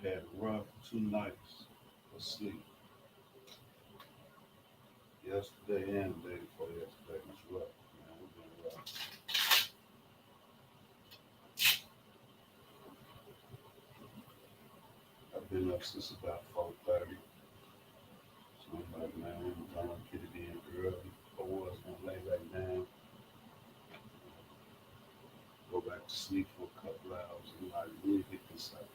had a rough 2 nights of sleep. Yesterday and the day before yesterday was rough, man. It's been rough. I've been up since about 4:30. So I'm like, man, I'm gonna get it in early. I was gonna lay right down, go back to sleep for a couple hours and like really hit this cycle.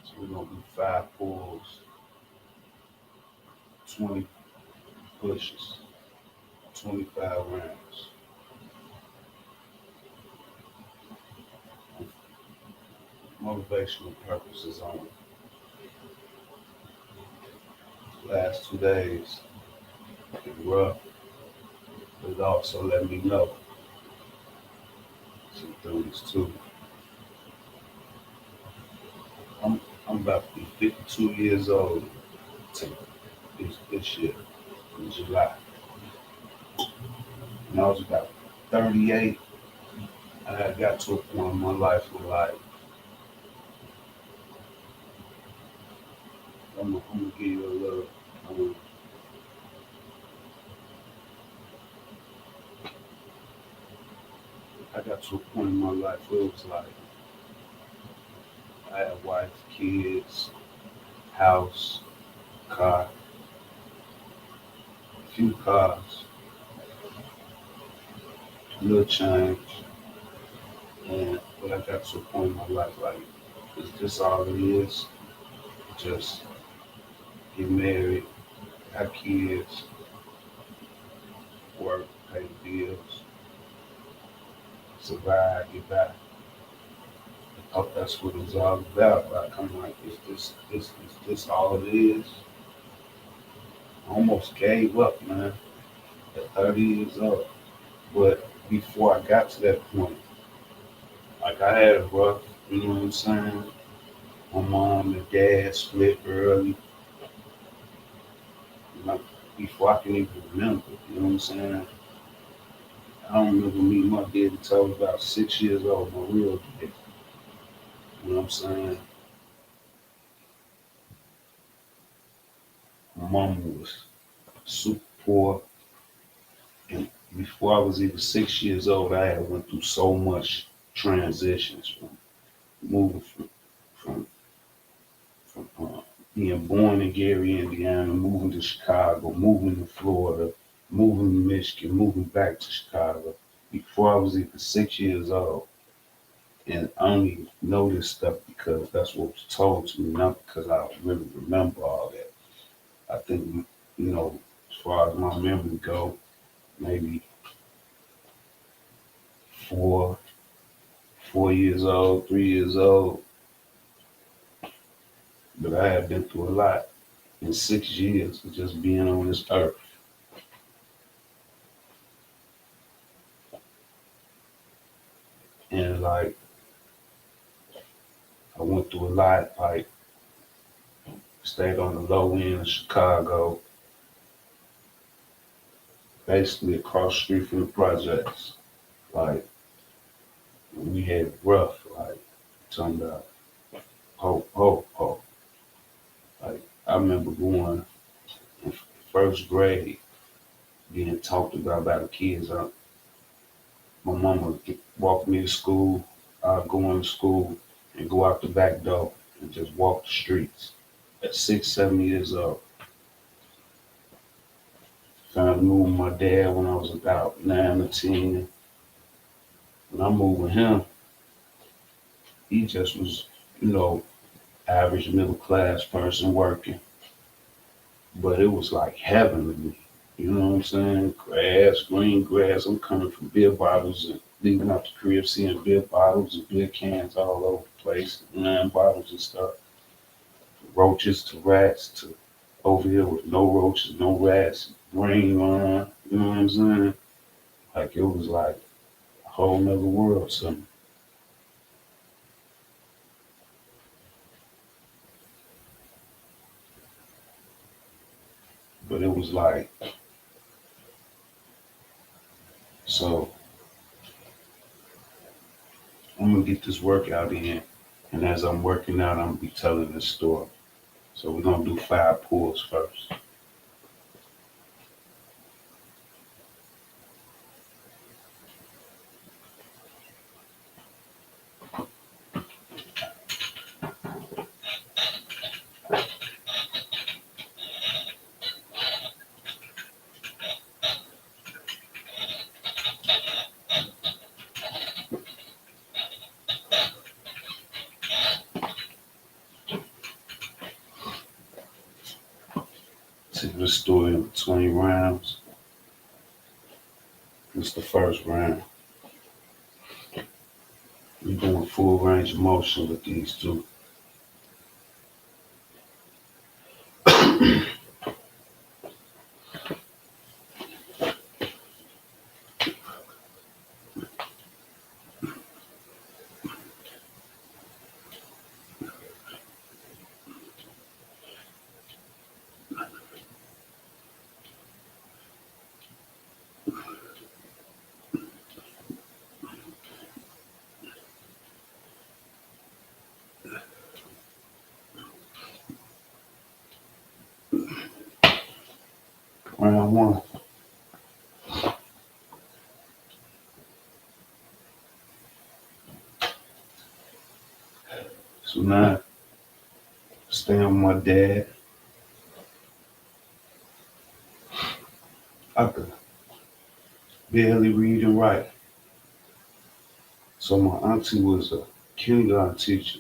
So we're gonna do 5 pulls, 20 pushes, 25 rounds. Motivational purposes only. Last 2 days been rough, but it also let me know some things too. I'm I'm about to be 52 years old to this year in July. When I was about 38, I had got to a point in my life where like I'm gonna give you a little. Um, I got to a point in my life where it was like I had a wife, kids, house, car, a few cars, a little change, and but I got to a point in my life like, is this all it is? Just get married, have kids, work, pay the bills, survive, get back. I thought that's what it was all about. Like I'm like, is this all it is? I almost gave up, man, at 30 years old. But before I got to that point, like I had a rough, you know what I'm saying? My mom and dad split early. Like before I can even remember, you know what I'm saying? I don't remember meeting my dad until I was about 6 years old, my real dad. You know what I'm saying? My mom was super poor, and before I was even 6 years old, I had went through so much transitions from moving from being born in Gary, Indiana, moving to Chicago, moving to Florida, moving to Michigan, moving back to Chicago. Before I was even 6 years old, and I only know this stuff because that's what was told to me, not because I really remember all that. I think, as far as my memory go, maybe four, 4 years old, 3 years old, but I have been through a lot in 6 years of just being on this earth. And like, I went through a lot, like, stayed on the low end of Chicago, basically across the street from the projects. Like, we had rough, like, talking about hope, hope, hope. Like, I remember going in first grade, being talked about by the kids. My mama would walk me to school, I'd go into school and go out the back door and just walk the streets. At 6, 7 years old, found to move with my dad when I was about 9 or 10. When I moved with him, he just was, you know, average middle class person working. But it was like heaven to me. You know what I'm saying? Grass, green grass. I'm coming from beer bottles and leaving out the crib, seeing beer bottles and beer cans all over the place, wine bottles and stuff. Roaches to rats to over here with no roaches, no rats, green on. You know what I'm saying? Like it was like a whole nother world. Something. But it was like so. I'm gonna get this workout in, And as I'm working out, I'm gonna be telling this story. So we're gonna do 5 pulls first. Take this story in between rounds. This is the first round. We're doing full range of motion with these two. Round one. So now, staying with my dad. I could barely read and write. So my auntie was a kindergarten teacher.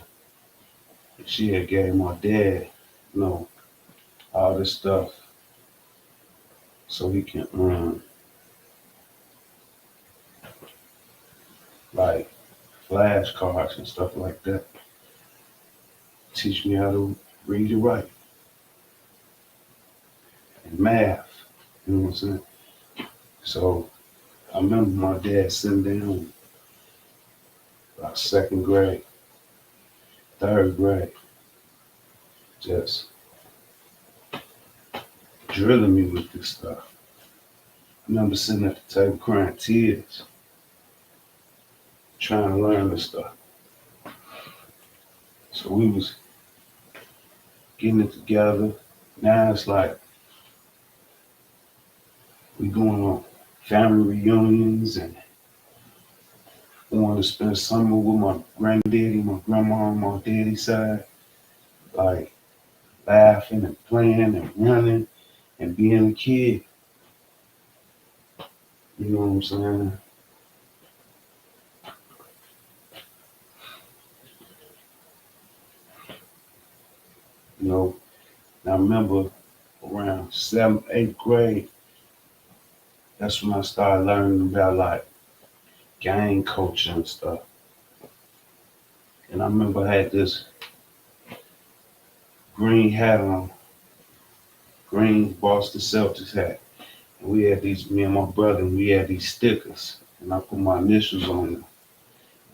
She had gave my dad, all this stuff so he can like flashcards and stuff like that. Teach me how to read and write. And math. You know what I'm saying? So I remember my dad sitting down about 2nd grade, 3rd grade, just drilling me with this stuff. I remember sitting at the table crying tears, trying to learn this stuff. So we was getting it together. Now it's like we going on family reunions and going to spend summer with my granddaddy, my grandma on my daddy's side, like laughing and playing and running and being a kid. You know what I'm saying? I remember around 7th, 8th grade, that's when I started learning about like gang culture and stuff. And I remember I had this green hat on, green Boston Celtics hat. And we had these, me and my brother, and we had these stickers. And I put my initials on them,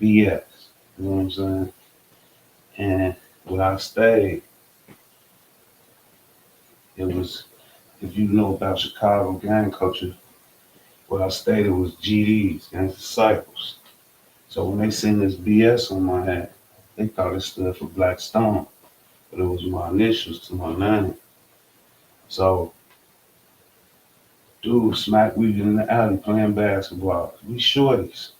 BS. You know what I'm saying? And when I stayed, it was, if you know about Chicago gang culture, where I stayed, it was GDs, Gang Disciples. So when they seen this BS on my hat, they thought it stood for Black Stone, but it was my initials to my name. So, dude smacked we in the alley playing basketball. We shorties,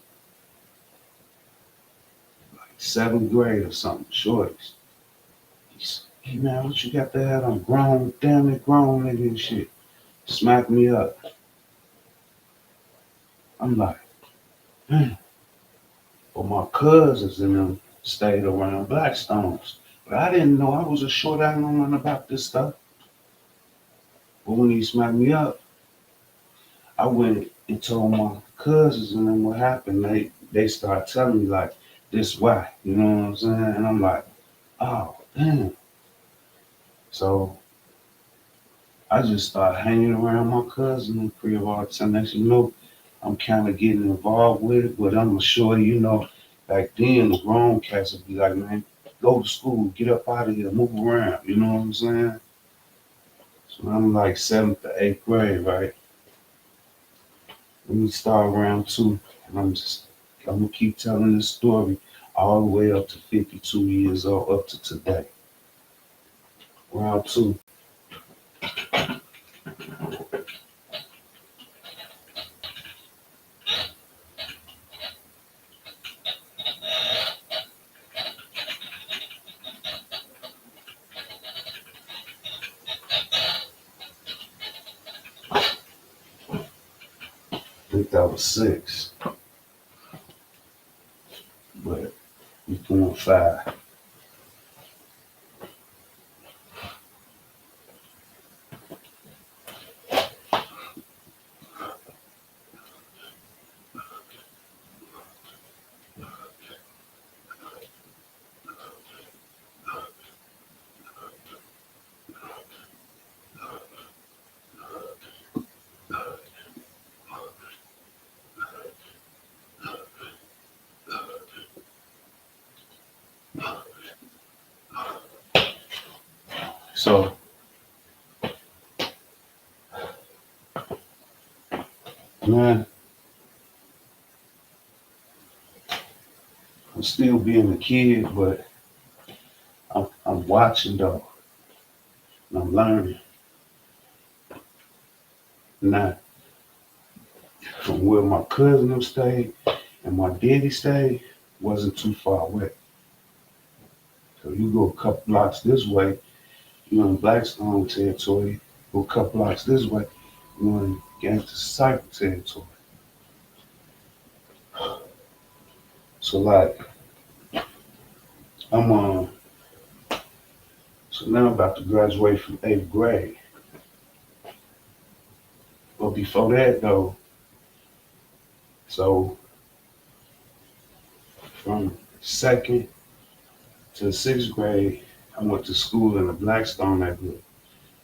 like 7th grade or something, shorties. He's, hey man, what you got that? I'm grown, damn it, grown nigga and shit. Smacked me up. I'm like, man. But my cousins and them stayed around Blackstones. But I didn't know, I was a short, I didn't know nothing about this stuff. But when he smacked me up, I went and told my cousins and them what happened. They started telling me like, this why, you know what I'm saying? And I'm like, oh, damn. So I just started hanging around my cousin and crib all the time. Next thing you know, I'm kind of getting involved with it, but I'm a shorty, back then the grown cats would be like, man, go to school, get up out of here, move around, you know what I'm saying? So I'm like 7th to 8th grade, right? Let me start round 2, and I'm gonna keep telling this story all the way up to 52 years old, up to today. Round two. I think that was 6, but we're doing 5. So, man, I'm still being a kid, but I'm watching though, and I'm learning. Now, from where my cousin them stayed and my daddy stayed wasn't too far away. So you go a couple blocks this way, you're in Blackstone territory. Go a couple blocks this way, you're in Gangster Cypher territory. So like, I'm so now I'm about to graduate from 8th grade. But before that though, so from 2nd to 6th grade, I went to school in the Blackstone neighborhood.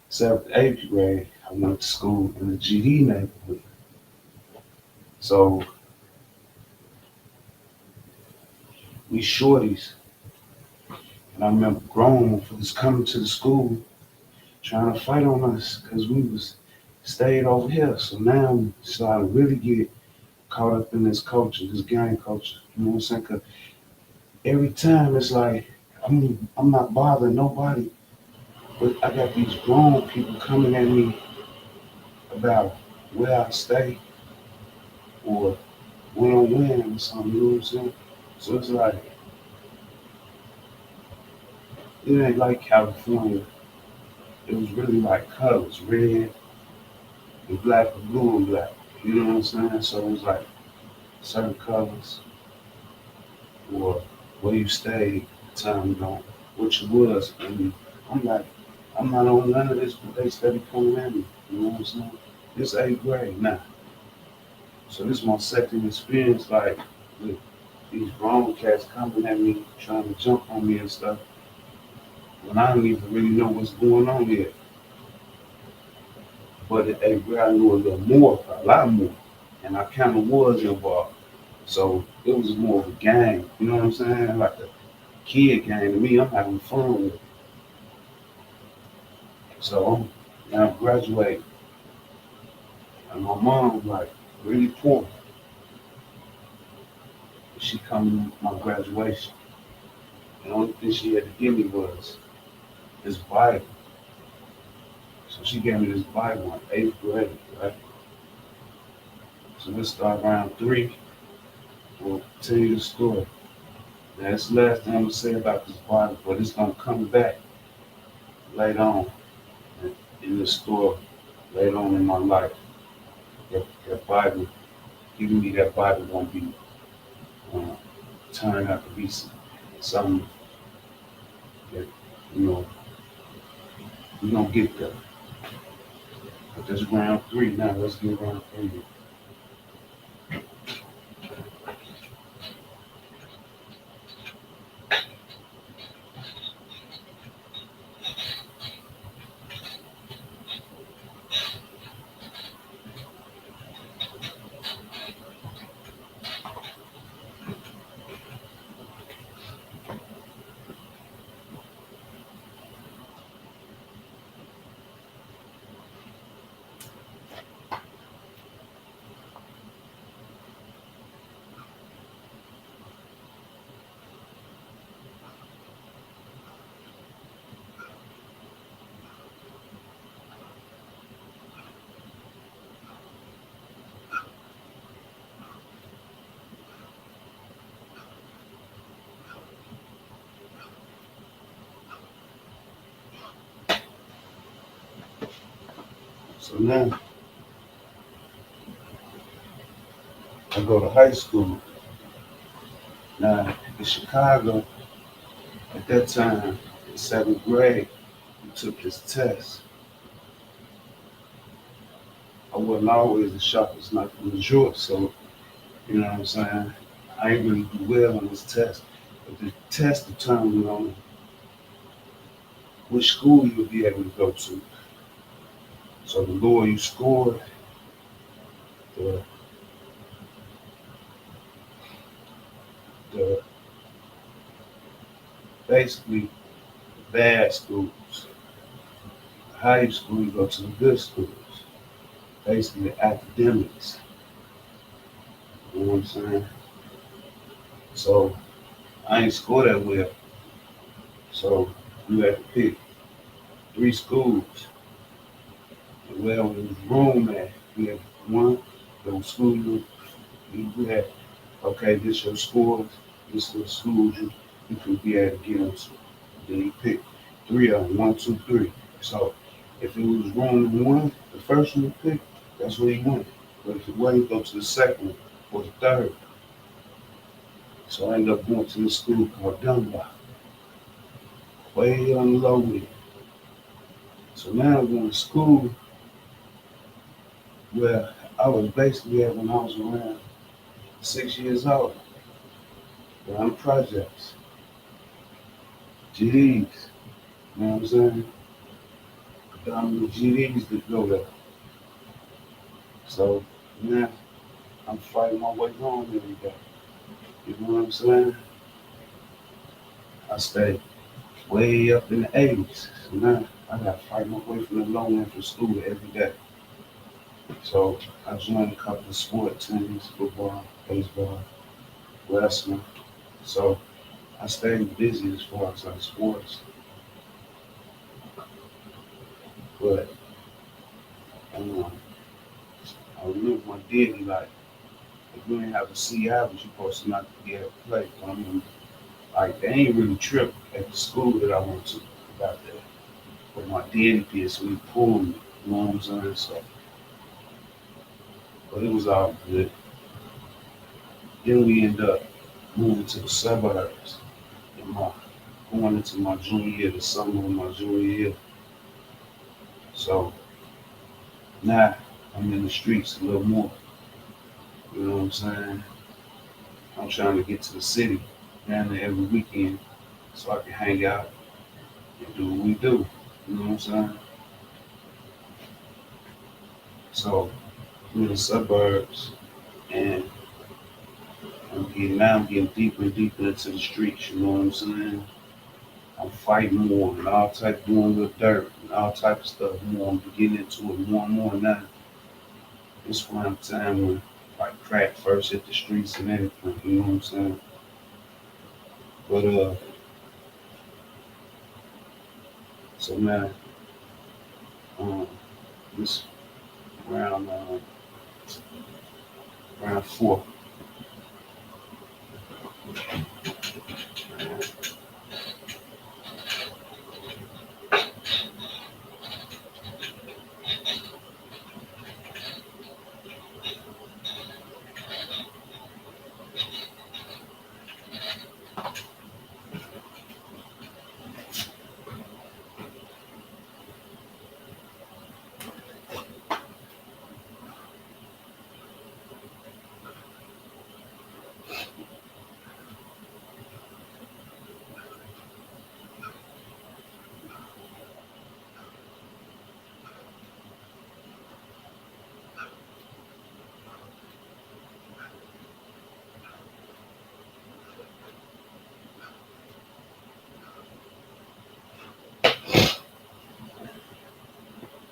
7th, 8th grade, I went to school in the GD neighborhood. So we shorties, and I remember grown folks coming to the school trying to fight on us because we was stayed over here. So now we started to really get caught up in this culture, this gang culture. You know what I'm saying? 'Cause every time it's like I'm not bothering nobody, but I got these grown people coming at me about where I stay or when I'm wearing or something. You know what I'm saying? So it's like it ain't like California. It was really like colors, red and black and blue and black. You know what I'm saying? So it was like certain colors or where you stayed, time you know, what you was. And I'm like, I'm not on none of this, but they steady coming at me. You know what I'm saying? It's 8th grade now. So this is my second experience, like with these grown cats coming at me, trying to jump on me and stuff, when I don't even really know what's going on here. But at 8th grade, I knew a little more, a lot more, and I kind of was involved. So it was more of a game, you know what I'm saying? Like a kid game to me. I'm having fun with it. So I'm now graduating, and my mom like really poor. She come to my graduation. And the only thing she had to give me was this Bible. So she gave me this Bible in 8th grade, right? So let's start round 3. We'll tell you the story. Now, that's the last thing I'm gonna say about this Bible, but it's gonna come back later on in the story, later on in my life. That Bible, giving me that Bible won't be uh, turn out to be something that, you know, we don't get there. But this round 3 now, let's get round 3. So now I go to high school. Now in Chicago, at that time, in seventh grade, we took this test. I wasn't always the sharpest knife in the drawer, so you know what I'm saying? I ain't really do well on this test. But the test determined on which school you would be able to go to. So the lower you scored, the the basically bad schools. The higher you score, you go to the good schools. Basically the academics. You know what I'm saying? So I ain't score that well. So you had to pick three schools. And where there was room at, we had one, there was school you had, okay, this your scores, this the schools you could be able to get into. Then you pick three of them, one, two, three. So if it was room in one, the first one you picked, that's where you went. But if it wasn't, go to the second one or the third. So I ended up going to this school called Dunbar, way on the low end. So now I'm going to school where I was basically at when I was around 6 years old. Around projects, GDs, you know what I'm saying? The GDs that go there. So now I'm fighting my way home every day. You know what I'm saying? I stay way up in the 80s. So now I got to fight my way from the low end from school every day. So I joined a couple of sport teams, football, baseball, wrestling. So I stayed busy as far as like sports. But um, I remember my daddy like, if you ain't have a C average, you're supposed to not be able to play. I mean, like they ain't really tripped at the school that I went to about that. But my daddy did, so he pulled me. You know what I'm saying? So, but it was all good. Then we end up moving to the suburbs. In my going into my junior year, the summer of my junior year. So now I'm in the streets a little more. You know what I'm saying? I'm trying to get to the city down there every weekend so I can hang out and do what we do. You know what I'm saying? So I'm in the suburbs and I'm getting deeper and deeper into the streets, you know what I'm saying? I'm fighting more and all type doing with dirt and all type of stuff more. I'm getting into it more and more now. It's one time when like crack first hit the streets and everything, you know what I'm saying? But so now this around around 4.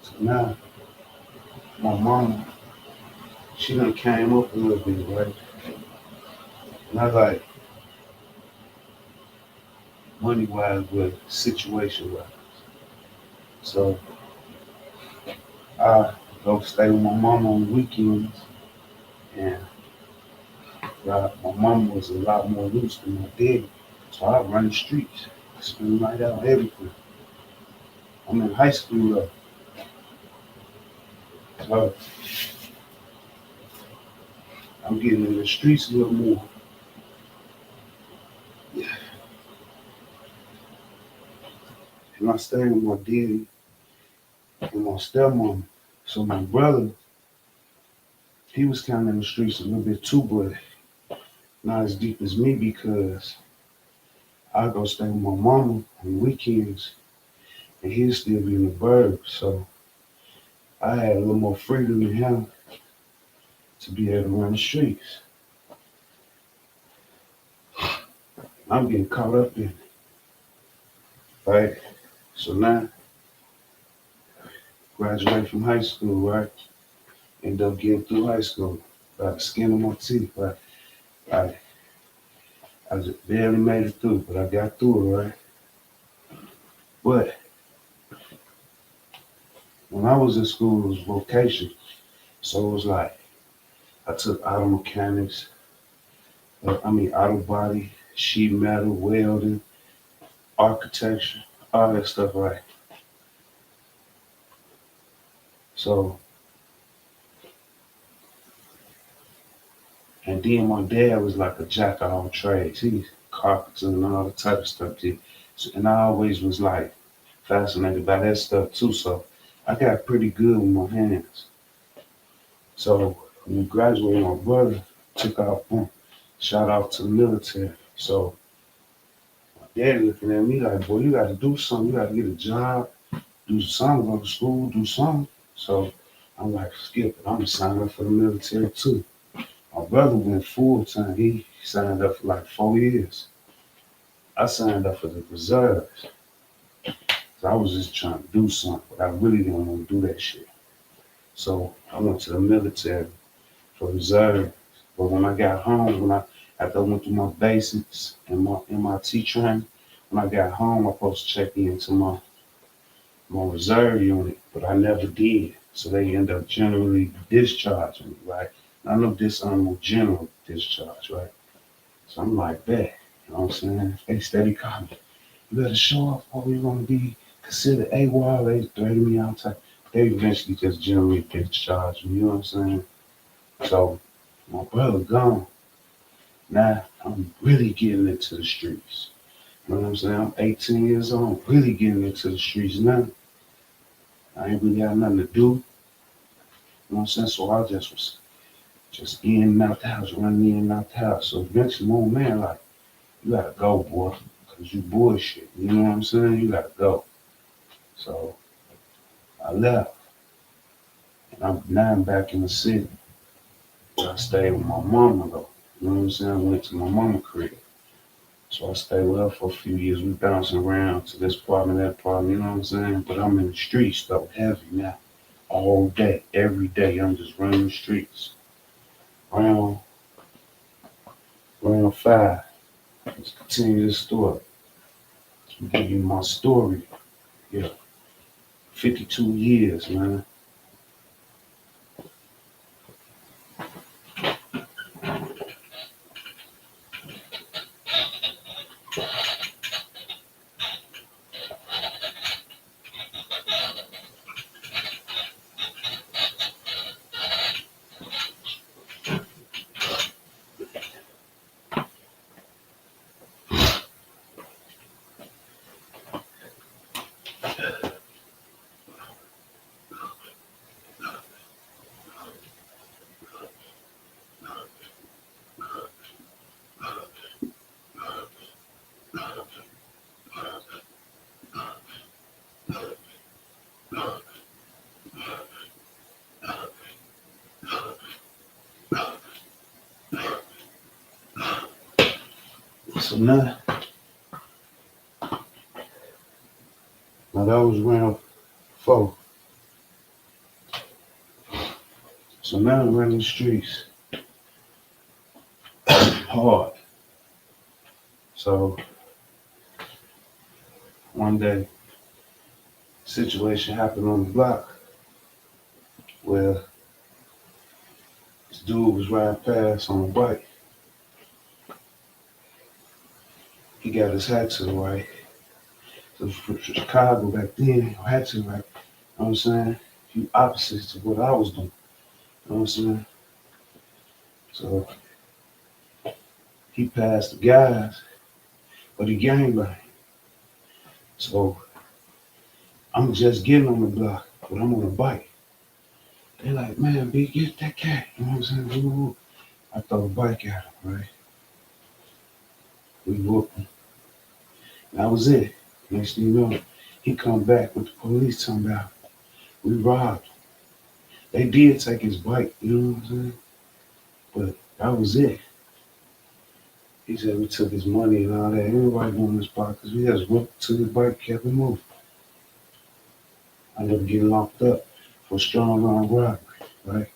So now my mama, she done came up a little bit, right? And I like money wise but situation wise. So I go stay with my mama on the weekends and my mama was a lot more loose than my dad. So I run the streets, spend the night out, everything. I'm in high school though. So I'm getting in the streets a little more. And I stayed with my daddy and my stepmom. So my brother, he was kind of in the streets a little bit too, but not as deep as me because I go stay with my mama on weekends and he'd still be in the burbs. So I had a little more freedom than him to be able to run the streets. I'm getting caught up in it, right? So now, graduate from high school, right? End up getting through high school by the skin of my teeth, right? I, I just barely made it through, but I got through it, right? But when I was in school, it was vocation. So it was like, I took auto mechanics, auto body, sheet metal, welding, architecture, all that stuff, right? So, and then my dad was like a jack of all trades. He's carpenter and all the type of stuff. So, and I always was like fascinated by that stuff too. So I got pretty good with my hands. So when we graduated, my brother took off, shot off to the military. So my dad looking at me like, boy, you got to do something. You got to get a job, do something, go to school, do something. So I'm like, skip it. I'm going to sign up for the military too. My brother went full time. He signed up for like 4 years. I signed up for the reserves. So I was just trying to do something, but I really didn't want to do that shit. So I went to the military for reserve. But when I got home, after I went through my basics and my MIT training, when I got home, I was supposed to check into my reserve unit, but I never did. So they end up generally discharging me, right? I know dishonorable general discharge, right? So I'm like that, you know what I'm saying? They steady calling me. You better show up or you're gonna be considered AWOL. They threatened me all the time. They eventually just generally discharged me, you know what I'm saying? So my brother gone. Now I'm really getting into the streets. You know what I'm saying? I'm 18 years old, I'm really getting into the streets now. I ain't really got nothing to do. You know what I'm saying? So I just was just in and out the house, running in and out the house. So eventually my old man like, you gotta go, boy, because you bullshit. You know what I'm saying? You gotta go. So I left. And I'm back in the city. I stayed with my mama though. You know what I'm saying? I went to my mama crib. So I stayed with her for a few years. We bouncing around to this apartment, that apartment, you know what I'm saying? But I'm in the streets though, heavy now. All day, every day, I'm just running the streets. Round, round five. Let's continue this story. I'll give you my story. Yeah. 52 years, man. So now that was round four. So now I'm running the streets hard. So one day, situation happened on the block where this dude was riding past on a bike. He got his hat to the right. So from Chicago back then, hat to the right. You know what I'm saying? few opposites to what I was doing. You know what I'm saying? So he passed the guys, but he gangbanged. So I'm just getting on the block, but I'm on a bike. They like, man, B, get that cat. You know what I'm saying? Ooh. I throw a bike at him, right? We whooped him. That was it. Next thing you know, he come back with the police talking about we robbed him. They did take his bike, you know what I'm saying? But that was it. He said we took his money and all that. Everybody doing this part because we just went to his bike, kept it moving. I ended up getting locked up for strong arm robbery, right?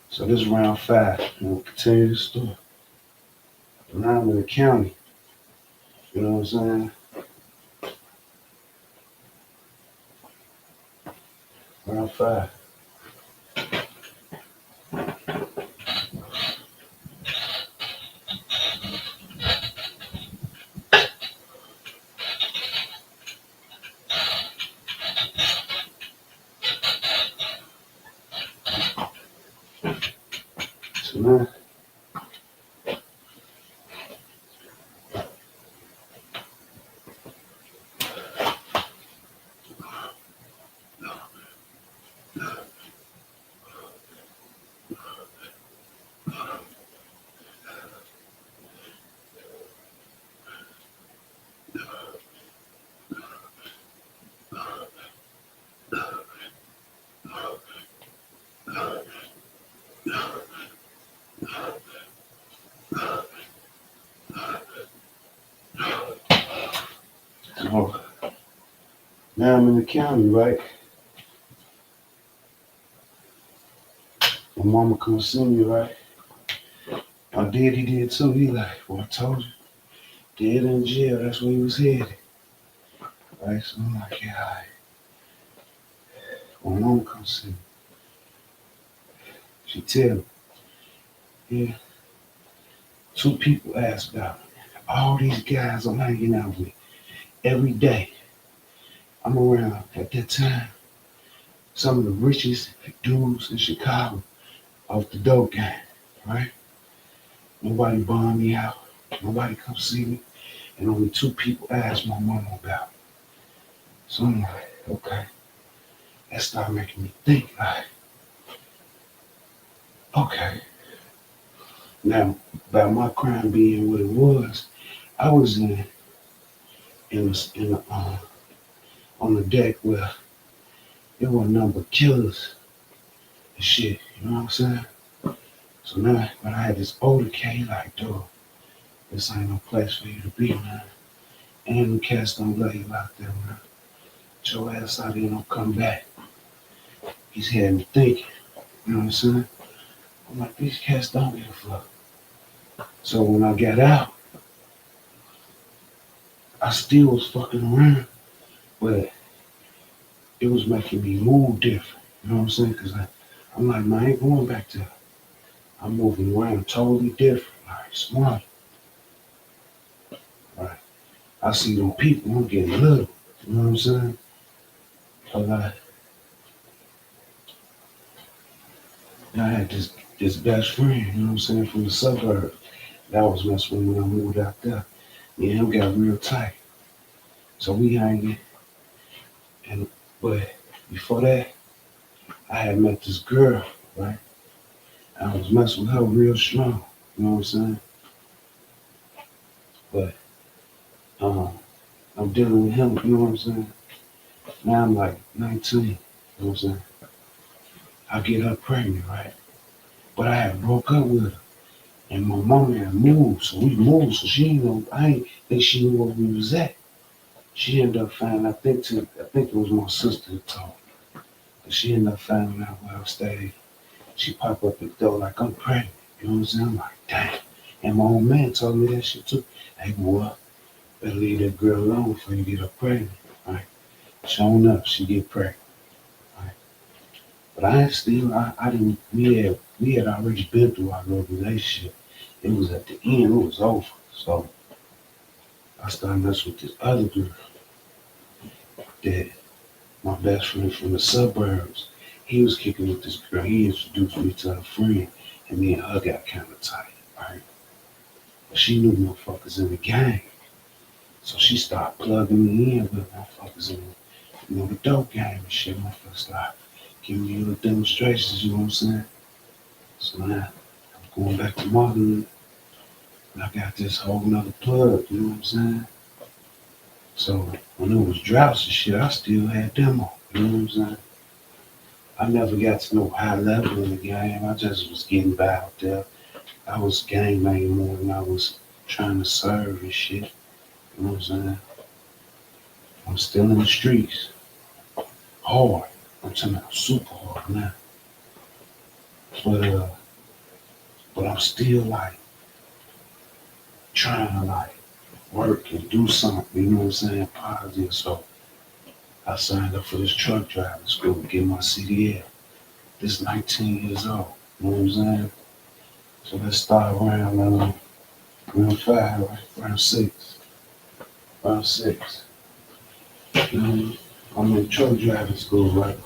So this is round 5. And we'll continue the story. Now I'm in the county. You know what I'm saying? Round 5. So now, so now I'm in the county, right? My mama come see me, right? My daddy did too. He like, well, I told you. Dead in jail, that's where he was headed. Right? So I'm like, yeah, all right. My mama come see me. She tell me, yeah, 2 people asked about me. All these guys I'm hanging out with every day. I'm around at that time. Some of the richest dudes in Chicago off the dope game, right? Nobody bond me out. Nobody come see me. And only 2 people asked my mama about me. So I'm like, okay. That started making me think, like, okay. Now, about my crime being what it was, I was on the deck where there were a number of killers and shit. You know what I'm saying? So now, when I had this older cat, like, dude, this ain't no place for you to be, man. And the cats don't love you out there, man. Get your ass out there and don't come back. He's had me thinking. You know what I'm saying? I'm like, these cats don't give a fuck. So when I got out, I still was fucking around, but it was making me move different. You know what I'm saying? Because I'm like, man, I ain't going back there. I'm moving around totally different, like smart. Right. I see them people, I'm getting little. You know what I'm saying? But like, I had this best friend, you know what I'm saying, from the suburbs. That was messing with me when I moved out there. Me and him got real tight. So we hanging. And but before that, I had met this girl, right? I was messing with her real strong. You know what I'm saying? But I'm dealing with him, you know what I'm saying? Now I'm like 19, you know what I'm saying? I get her pregnant, right? But I had broke up with her. And my mama had moved, so we moved, so she didn't know, I ain't think she knew where we was at. She ended up finding, I think it was my sister that told me. But she ended up finding out where I stayed. She popped up at the door like, I'm pregnant. You know what I'm saying? I'm like, dang. And my old man told me that shit too. Hey, boy, better leave that girl alone before you get her pregnant. Right? Showing up, she get pregnant. Right? But I didn't, we had already been through our little relationship. It was at the end, it was over. So I started messing with this other girl that My best friend from the suburbs, he was kicking with this girl. He introduced me to her friend, and me and her got kind of tight, right? But she knew motherfuckers in the gang, so she started plugging me in with motherfuckers in, the dope game and shit. Motherfuckers started giving me little demonstrations, you know what I'm saying? So now I'm going back to motherhood, and I got this whole nother plug, you know what I'm saying? So when it was droughts and shit, I still had them on, you know what I'm saying? I never got to no high level in the game. I just was getting by out there. I was gang banging more than I was trying to serve and shit. You know what I'm saying? I'm still in the streets. Hard. I'm talking about super hard now. But but I'm still like trying to like work and do something, you know what I'm saying, positive. So I signed up for this truck driving school to get my CDL. This 19 years old. You know what I'm saying? So let's start around 5, right? Round 6. Round 6. You know, I'm in truck driving school, right?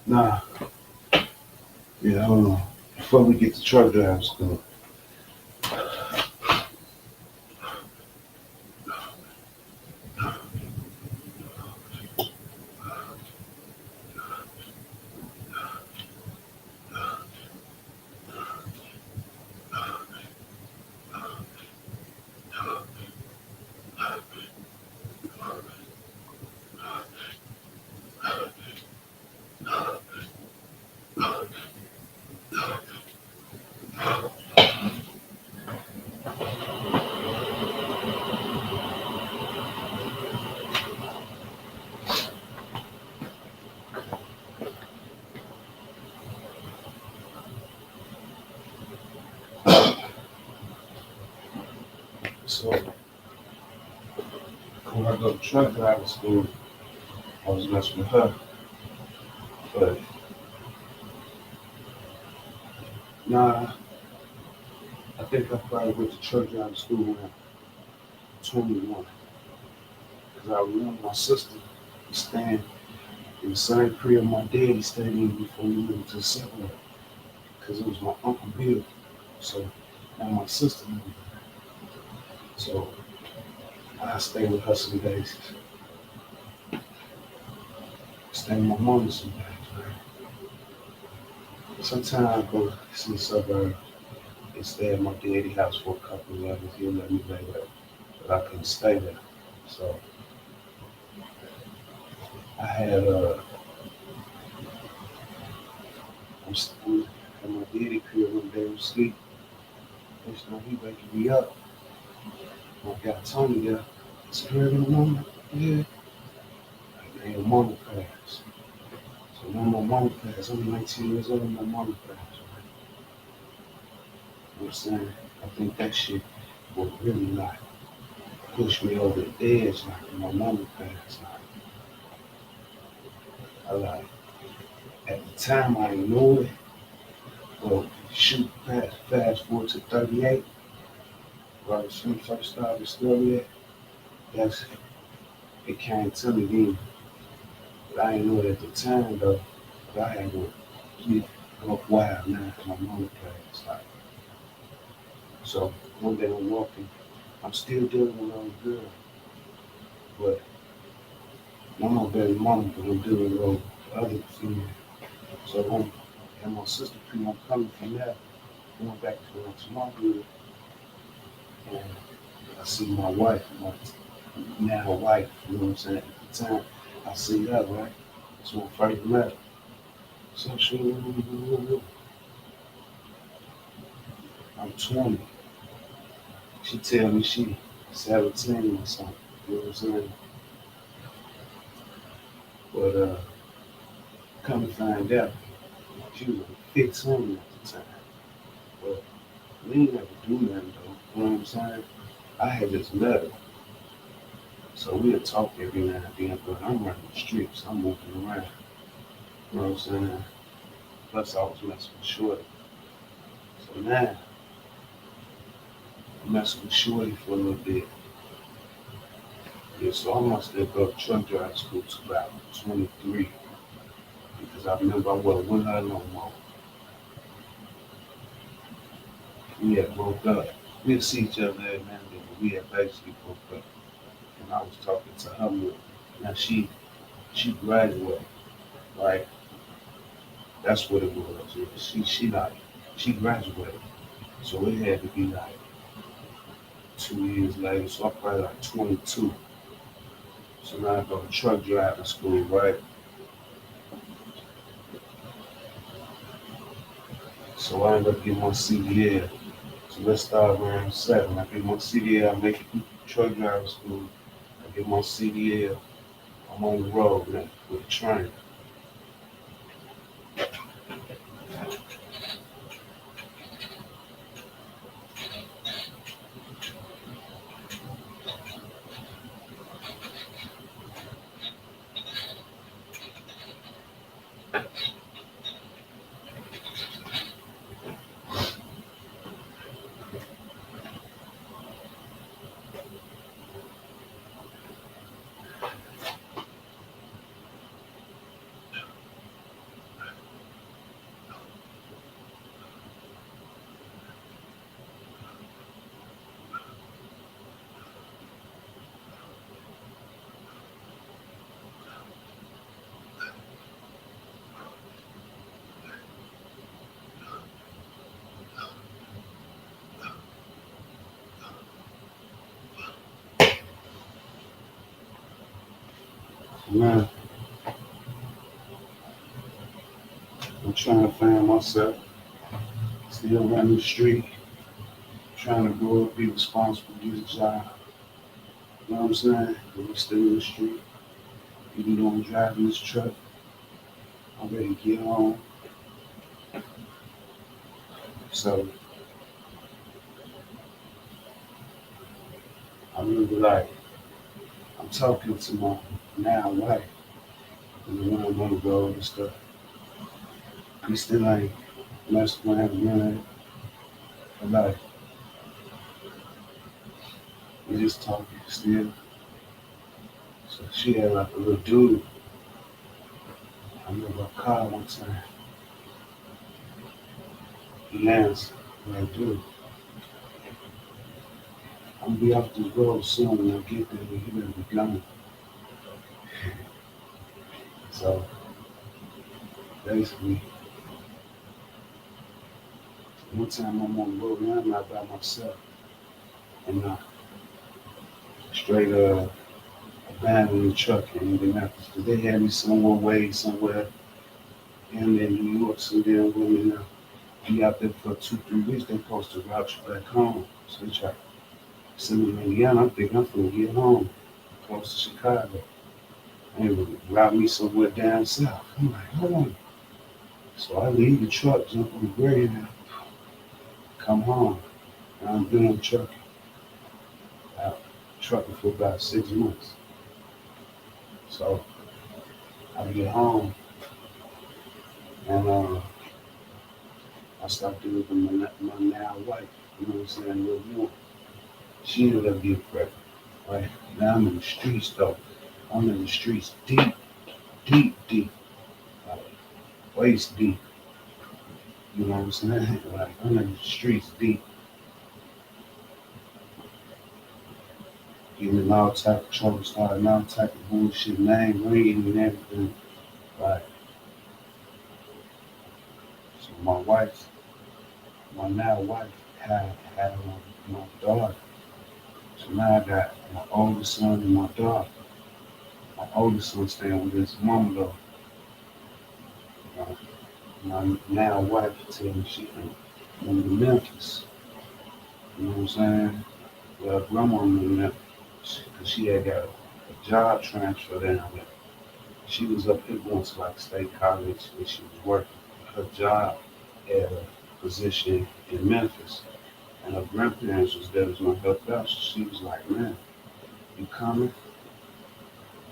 Nah, yeah, hold on. Before we get to truck driving school, so when I go to truck driving school, I was messing with her. But nah, I think I probably went to truck driving school when I was 21. Because I remember my sister staying in the same crib my daddy stayed in before we moved to the suburb. Because it was my Uncle Bill. So now my sister moved. So I stay with her some days. Stay with my mom some days, right? Sometimes I go to the suburb and stay at my daddy's house for a couple of levels. He'll let me lay there. But I couldn't stay there. So I had I'm still at my daddy crib one day to sleep. Next time he waking me up. I got Tony there. It's early in the morning. Yeah. Like, man, mama passed. So when my mama passed, I'm 19 years old when my mama passed. Right? You know what I'm saying? I think that shit will really like push me over the edge like when my mama passed. Like, I like at the time I didn't know it, but shoot fast forward to 38, right? Since I first started studying it, that's it came to me then. But I didn't know it at the time though. But I had to get up wild now because my mama passed. Like, so one day I'm walking, I'm still dealing with old girl, but I'm my baby mama, but I'm dealing with old other female. So I'm and my sister crib, I'm coming from there, going back to my hood, and I see my wife, my now wife, you know what I'm saying? At the time, I see her, right? So I first met her. So I'm 20. She tell me she 17 or something, you know what I'm saying? But come to find out, she was 15 at the time. But we ain't never do nothing though, you know what I'm saying? I had just met her. So we would talk every now and then, but I'm running the streets. I'm moving around. You know what I'm saying? Plus, I was messing with Shorty. So now, I'm messing with Shorty for a little bit. Yeah, so I must have go to truck driving school to about 23 because I remember I wasn't with her no more. We had broke up. We'd see each other every now and then, but we had basically broke up. And I was talking to her more. Now she graduated, right? That's what it was. Yeah, she graduated. So it had to be like 2 years later. So I'm probably like 22. So now I go to truck driving school, right? So I end up getting my CDL. So let's start around 7. I get my CDL, I make it through truck driving school. I get my CDL. I'm on the road now with the train. Now I'm trying to find myself, still running the street, trying to grow up, be responsible, get a job. You know what I'm saying? But I'm still in the street. Even though I'm driving this truck, I'm ready to get home. So I remember like I'm talking to my now wife, and when I'm on the road and stuff, we still ain't messing around, man. But like we just talking still. So she had like a little dude. I remember a car one time. He answered, like, dude, I'm gonna be off this road soon when I get there, but he better be gone. So basically, one time I'm on the road and I'm not by myself, and I straight abandoned the truck in Indianapolis because they had me somewhere way somewhere and in New York, so then when be out there for 2, 3 weeks, they supposed to route you back home. So they try to send me to Indiana. I'm thinking I'm gonna get home, close to Chicago. And they would route me somewhere down south. I'm like, hold on. So I leave the truck, jump on the grade, and come home. And I'm doing out trucking for about 6 months. So I get home and I start dealing with my now wife. You know what I'm saying? A little more. She ended up getting pregnant. Right now I'm in the streets though. I'm in the streets deep, deep, deep, like waist deep. You know what I'm saying? Like I'm in the streets deep, getting in all type of trouble, starting all type of bullshit, name ringing and everything. Right. So my now wife had my daughter. So now I got my oldest son and my daughter. My oldest son staying with his mama though. Uh, my now wife tell me she from Memphis. You know what I'm saying? Well, grandma in Memphis because she had got a job transfer down there. She was up here going to like state college and she was working. Her job had a position in Memphis. And her grandparents was there to help out. So she was like, man, you coming?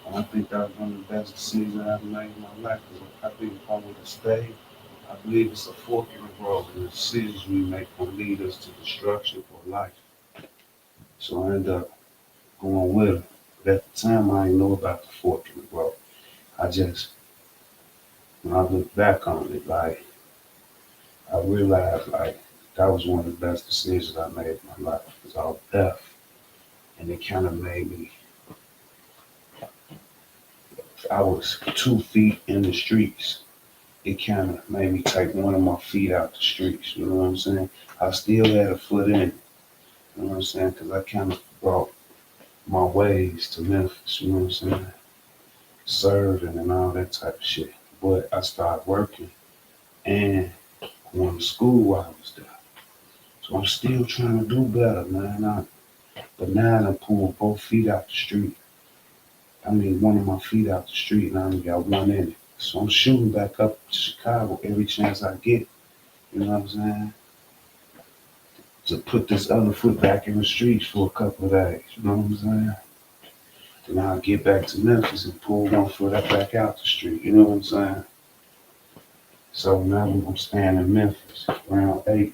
And I think that was one of the best decisions I ever made in my life. Because I think if I would have stayed, I believe it's a fork in the road. And the decisions we make can lead us to destruction for life. So I ended up going with her. But at the time, I didn't know about the fork in the road. I just, when I look back on it, like, I realized, like, that was one of the best decisions I made in my life. Because I was deaf. And it kind of made me, I was 2 feet in the streets. It kind of made me take one of my feet out the streets. You know what I'm saying? I still had a foot in it. You know what I'm saying? Because I kind of brought my ways to Memphis. You know what I'm saying? Serving and all that type of shit. But I started working and going to school while I was there. So I'm still trying to do better, man. But now I pulled both feet out the street. I mean, one of my feet out the street, and I only got one in it. So I'm shooting back up to Chicago every chance I get. You know what I'm saying? To put this other foot back in the streets for a couple of days. You know what I'm saying? Then I'll get back to Memphis and pull one foot back out the street. You know what I'm saying? So now I'm staying in Memphis around 8.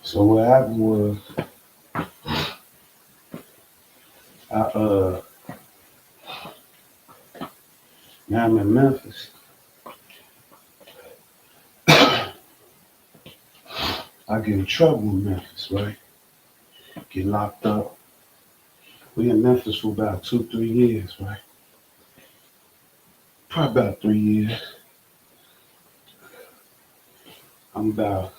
So what happened was I now I'm in Memphis. I get in trouble in Memphis, right? Get locked up. We in Memphis for about 2, 3 years, right? Probably about 3 years. I'm about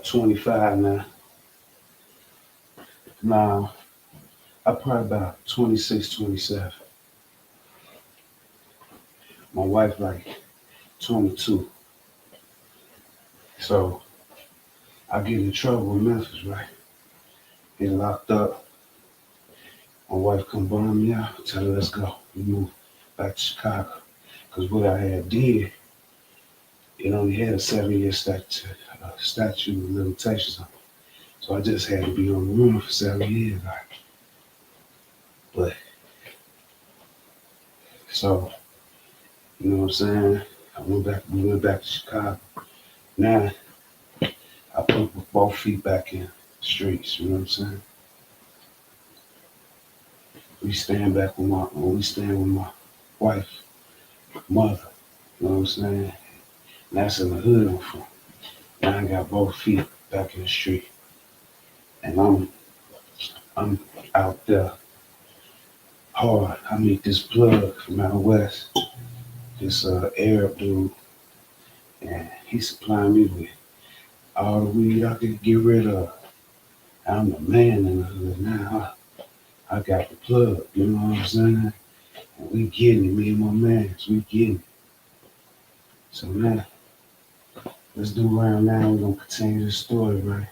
25 now. Now I'm probably about 26, 27. My wife like 22. So I get in trouble in Memphis, right? Get locked up. My wife come bum me out, tell her let's go. We move back to Chicago. Because what I had did, it only had a 7-year statute of limitations on it. So I just had to be on the run for 7 years. Like. But, so, you know what I'm saying? We went back to Chicago. Now, I put both feet back in the streets, you know what I'm saying? We stand with my wife, mother, you know what I'm saying? And that's in the hood I'm from. Now I got both feet back in the street. And I'm out there hard. I meet this plug from out west, this Arab dude, and he supplying me with all the weed I could get rid of. I'm the man in the hood now. I got the plug, you know what I'm saying? And we getting it, me and my mans, we getting it. So now, let's do round now. We're gonna continue this story, right?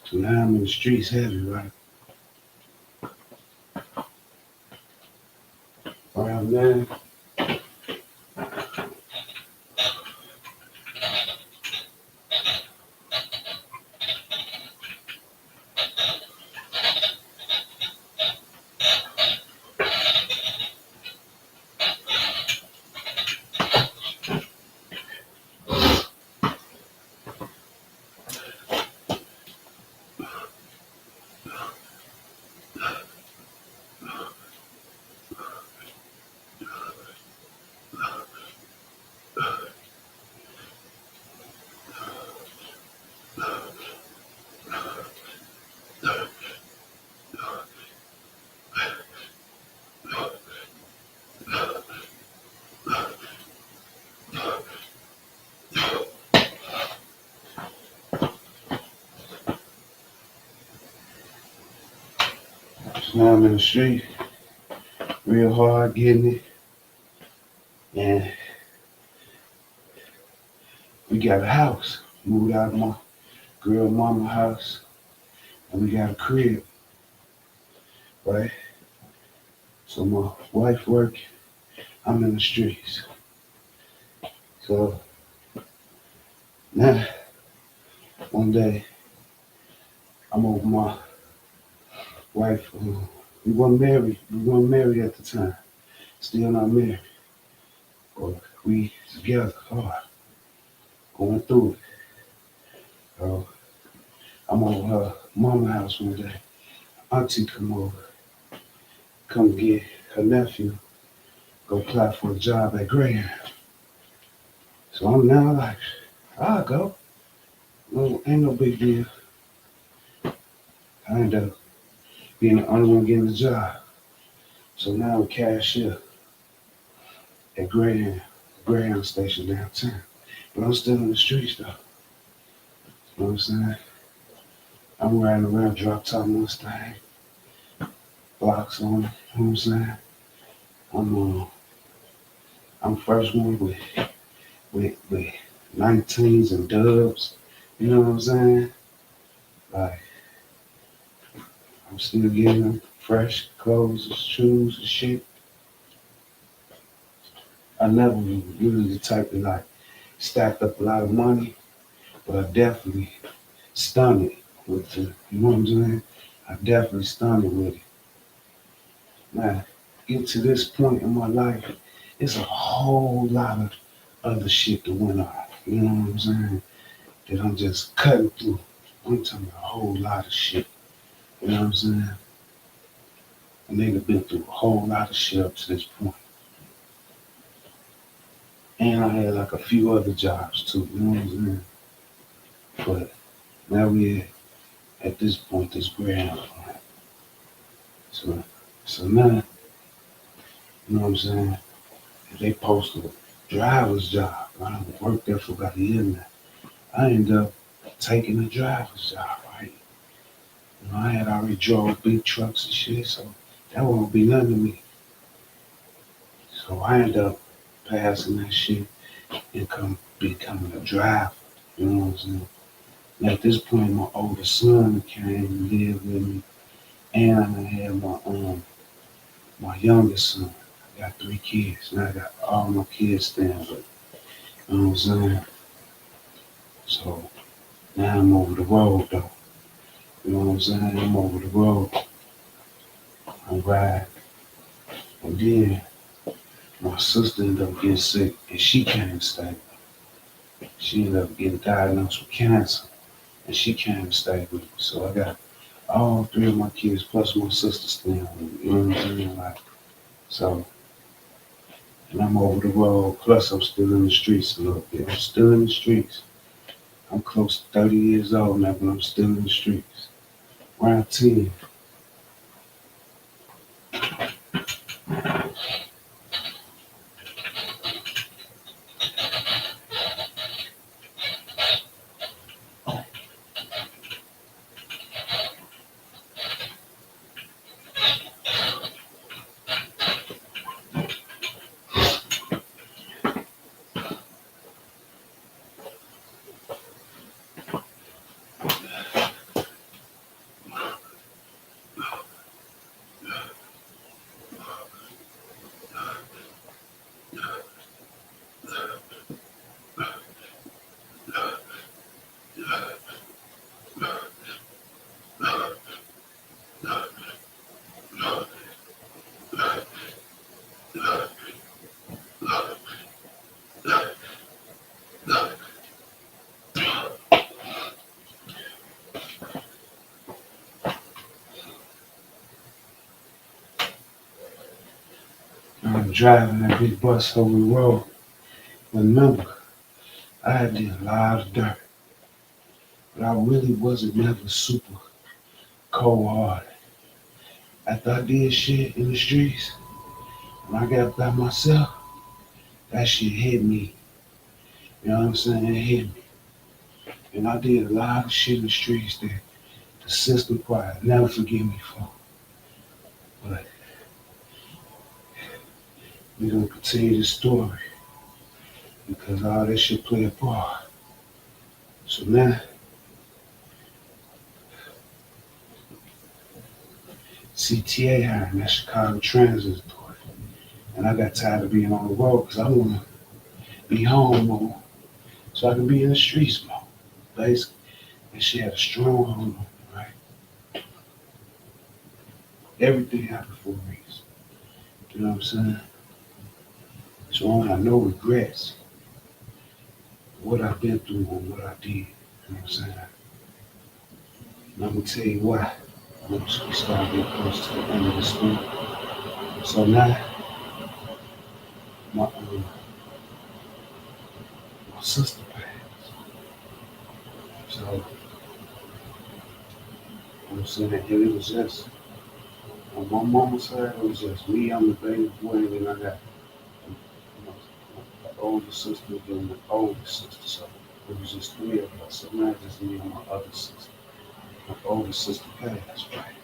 So now I'm in the streets heavy, right? Round now, So now I'm in the street, real hard getting it, and we got a house. Moved out of my girl mama house, and we got a crib, right? So my wife working, I'm in the streets. So now, one day, I'm over my wife. We weren't married. We weren't married at the time. Still not married. But we together hard, going through it. So I'm over her mama house one day. Auntie come over, come get her nephew, go apply for a job at Graham. So I'm now like, I'll go. No, ain't no big deal. I end up being the only one getting the job. So now I'm cashier at Graham station downtown. But I'm still in the streets though. You know what I'm saying? I'm riding around drop top Mustang, blocks on it, you know what I'm saying? I'm first one with 19s and dubs, you know what I'm saying? Like, I'm still getting them fresh clothes and shoes and shit. I never really the type to like stacked up a lot of money, but I definitely stunned it with the, you know what I'm saying? I definitely stunned it with it. Now, get to this point in my life, it's a whole lot of other shit that went on, you know what I'm saying? That I'm just cutting through. I'm talking a whole lot of shit, you know what I'm saying? A nigga been through a whole lot of shit up to this point. And I had like a few other jobs too, you know what I'm saying? But now we're at this point, this grand point. So now, you know what I'm saying? If they post a driver's job, I don't work there for about a year now. I end up taking a driver's job, right? You know, I had already drove big trucks and shit, so that won't be nothing to me. So I end up passing that shit and becoming a driver. You know what I'm saying? And at this point, my oldest son came and lived with me, and I had my youngest son. I got 3 kids. Now I got all my kids staying with me. You know what I'm saying? So now I'm over the road though. You know what I'm saying? I'm over the road. I ride. And then my sister ended up getting sick and she came to stay. She ended up getting diagnosed with cancer and she came to stay with me. So I got all 3 of my kids plus my sister staying with me. You know what I'm saying? Like, so, and I'm over the road, plus I'm still in the streets a little bit. I'm still in the streets. I'm close to 30 years old now, but I'm still in the streets. Around 10. I'm driving that big bus over the road. Remember, I did a lot of dirt, but I really wasn't never super cold hearted. After I did shit in the streets, when I got by myself, that shit hit me. You know what I'm saying? It hit me. And I did a lot of shit in the streets that the system probably never forgive me for. But we're gonna continue this story because all this shit play a part. So now CTA hired me, that Chicago Transit Authority. And I got tired of being on the road because I wanna be home more so I can be in the streets more. Basically. And she had a strong hold on me, right? Everything happened for a reason. You know what I'm saying? So I don't have no regrets what I've been through or what I did. You know what I'm saying? And I'm gonna tell you why. Once we start getting close to the end of the story. So now my sister passed. So I'm saying it was just on my mama's side, it was just me, I'm the baby boy, and then I got my older sister and the oldest sister. So it was just three of us. So now it's just me and my other sister. My older sister passed, right?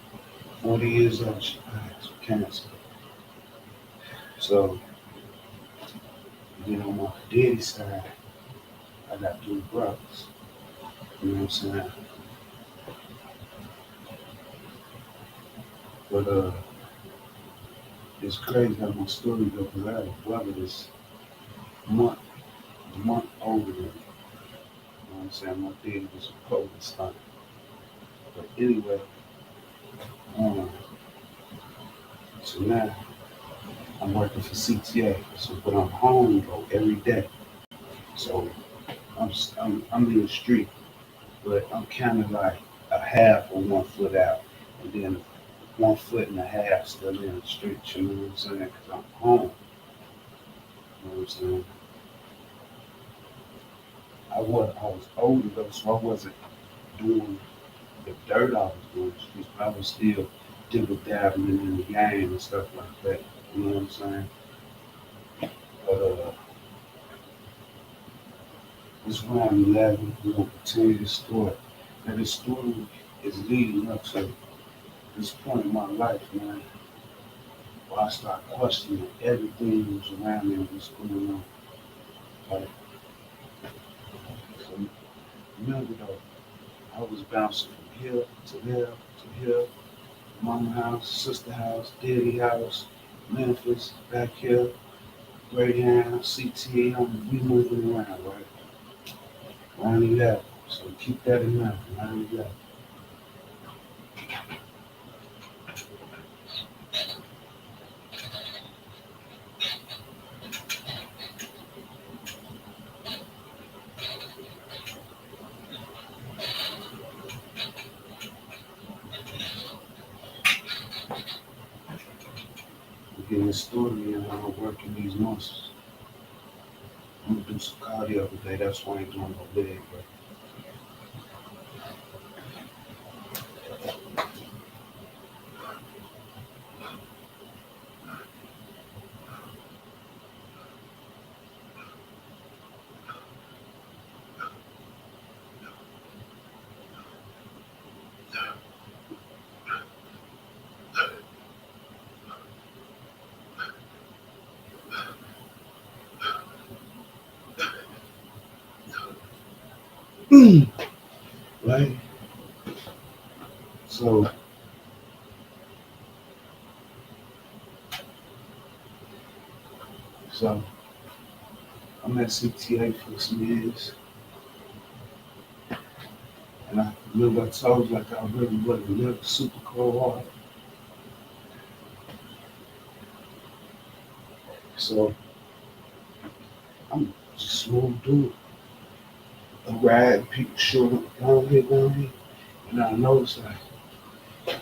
40 years old, she passed with cancer. So, on my daddy's side, I got three brothers. You know what I'm saying? But it's crazy how my story goes because I have a brother that's a month older than me. You know what I'm saying? My daddy was a cold son. But anyway, um, so now I'm working for CTA. So, but I'm home though every day. So I'm in the street, but I'm kind of like a half or 1 foot out, and then 1 foot and a half still in the street. You know what I'm saying? Because I'm home. You know what I'm saying? I was older though, so I wasn't doing the dirt I was doing. But I was still dibble dabbling in the game and stuff like that. You know what I'm saying? But it's around 11. We're gonna continue this story. Now this story is leading up to this point in my life, man, where I start questioning everything that was around me and what's going on. Like, so remember though, I was bouncing from here to here to here, mama house, sister house, daddy house, Memphis, back here, Greyhound, CTA, we moving around, right? Round 11. So keep that in mind, round 11. We're getting this story and I'm working these muscles. I'm gonna do some cardio today, that's why I ain't doing no leg, but right? So so I'm at CTA for some years, and I remember I told you like I really wasn't never super cold hard. So I'm just smooth dude. I'm riding, people showing up down here, and I noticed like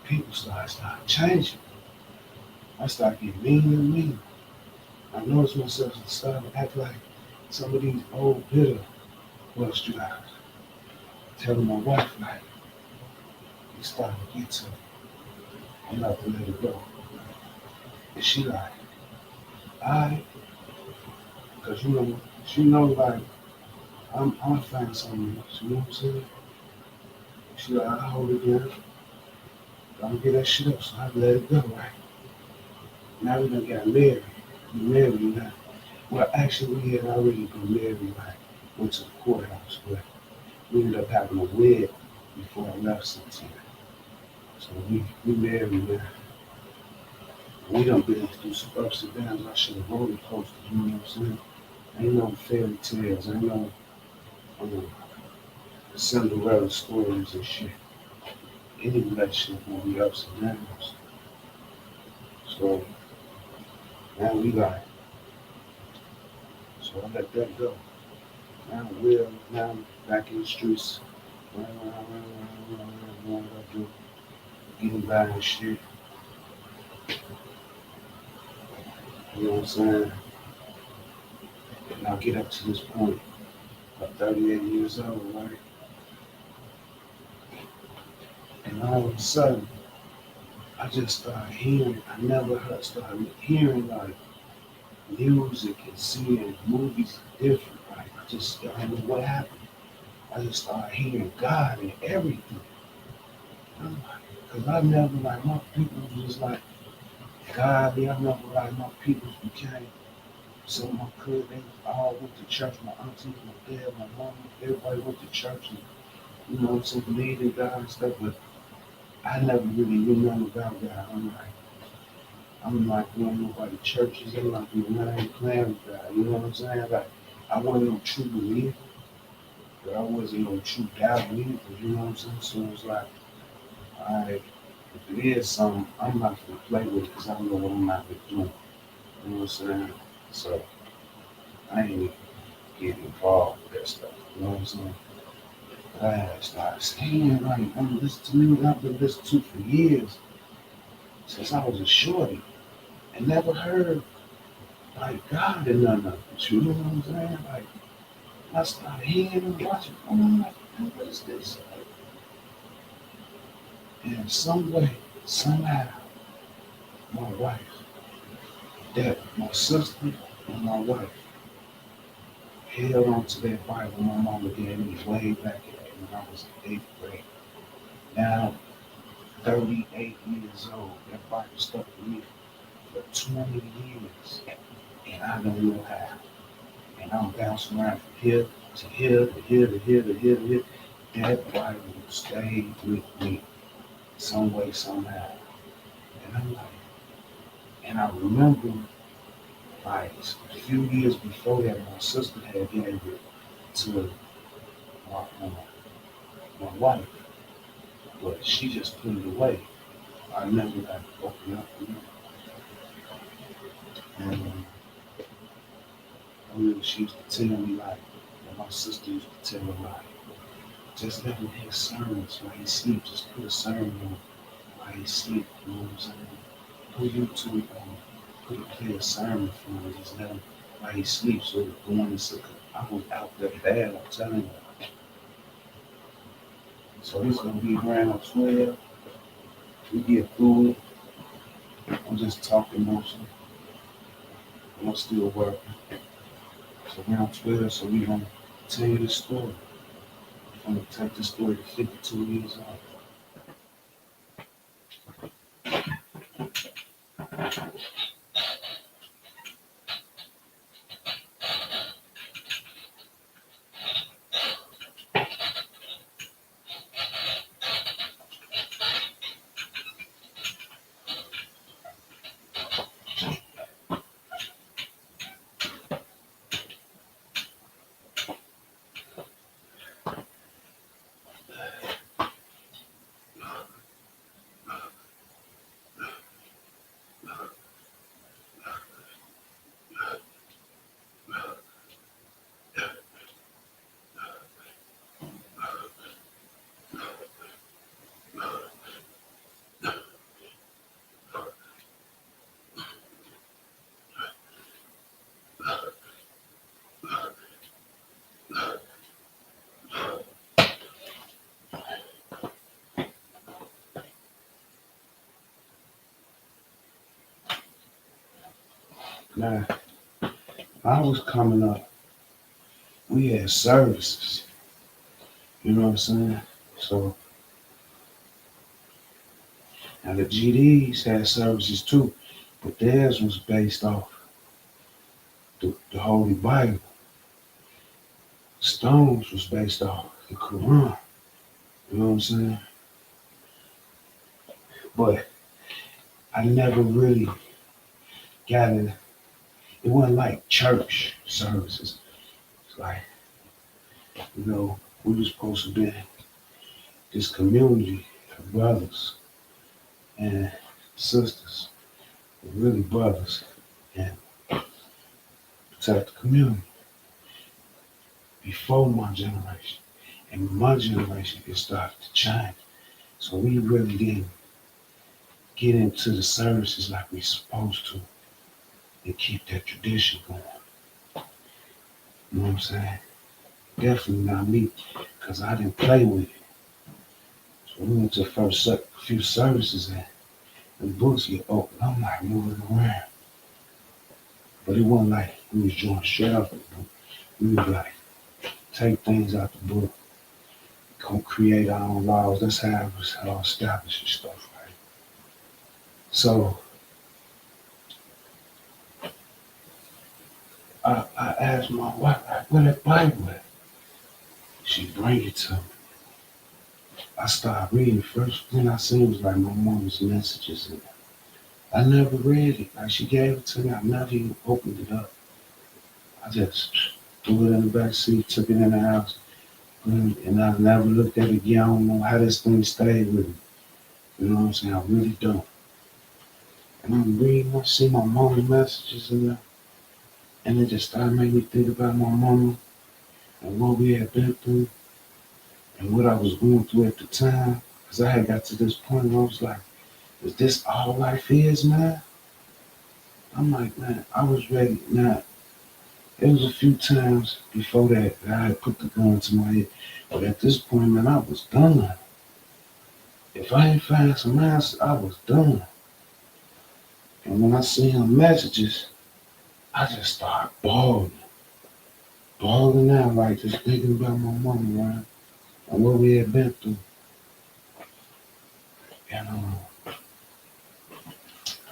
people start changing. I start getting mean and mean. I noticed myself starting to act like some of these old bitter bus drivers. Telling my wife like it's starting to get to me. I'm not to let it go. And she like, alright, because she know like I'm find something else, you know what I'm saying? She like, I hold it down. Don't get that shit up, so I let it go, right? Now we done got married. We married now. Well, actually, we had already been married, right? Went to the courthouse, but we ended up having a wedding before I left sometime. So we married now. We done been through some ups and downs. I should have roller coaster, you know what I'm saying? Ain't no fairy tales, ain't no um, Cinderella stories and shit. Any relationship will be ups and downs. So now we like, so I let that go. Now I'm back in the streets. Doing what I do, getting by and shit. You know what I'm saying? And I get up to this point, I'm 38 years old, right? And all of a sudden, I just started hearing, I never heard, started hearing like music and seeing movies different. Like I just, I don't know what happened. I just started hearing God and everything. I'm like, cause I never like my people was like godly. I never like my people became so my cousins, they all went to church. My aunties, my dad, my mom, everybody went to church and you know what I'm saying, believed in God and stuff. But I never really knew nothing about God. I'm like going nobody churches. I'm like doing nothing playing with God. You know what I'm saying? Like I wasn't no true believer, but I wasn't no true doubt either. You know what I'm saying? So it's like, alright, if it is something, I'm not gonna play with it because I know what I'm not gonna do. You know what I'm saying? So I ain't getting involved with that stuff. You know what I'm saying? But I had to start staying right. I'm listening to music I've been listening to for years since I was a shorty and never heard like God and none of it. You know what I'm saying? Like I started hearing and watching. I'm like, man, what is this? And in some way, somehow, my wife, that my sister and my wife held on to that Bible my mama gave me way back when I was in 8th grade. Now, 38 years old, that Bible stuck with me for 20 years, and I don't know how. And I'm bouncing around from here to here to here to here to here to here. That Bible stayed with me some way, somehow. And I'm like, and I remember like a few years before that, my sister had gave it to my, um, my wife, but she just put it away. I never got to open up, you know. And I remember she used to tell me like, and my sister used to tell me like, just let him hear sermons while he sleep. Just put a sermon on while he sleep. You know what I'm saying? Put YouTube on, play a sermon for him. Just let him while he sleeps. So going to sleep. I was out there bad. I'm telling you. So it's gonna be around 12. We get through it. I'm just talking motion. I'm still working. So around 12. So we gonna tell you the story. I'm gonna take the story to 52 years old. Now, I was coming up. We had services. You know what I'm saying? So Now the GDs had services too, but theirs was based off the Holy Bible. Stones was based off the Quran. You know what I'm saying? But I never really got it. It wasn't like church services. It's like, we were supposed to be this community of brothers and sisters, really brothers, and protect the community before my generation. And my generation, it started to change. So we really didn't get into the services like we supposed to and keep that tradition going. You know what I'm saying? Definitely not me, because I didn't play with it. So we went to the first few services and the books get open. I'm like moving around. But it wasn't like we was doing shit out the book. We would like take things out the book, go create our own laws. That's how it was all establishing stuff, right? So I asked my wife, like, where that Bible at? She bring it to me. I started reading. First thing I seen was like my mom's messages in it. I never read it. Like she gave it to me. I never even opened it up. I just threw it in the back seat, took it in the house, and I never looked at it again. I don't know how this thing stayed with me. You know what I'm saying? I really don't. And I'm reading, I see my mom's messages in there, and it just started making me think about my mama and what we had been through and what I was going through at the time. Because I had got to this point where I was like, is this all life is, man? I'm like, man, I was ready. Now, there was a few times before that I had put the gun to my head. But at this point, man, I was done. If I ain't find some answers, I was done. And when I see them messages, I just started bawling. Bawling out, like just thinking about my mama, right? And what we had been through. And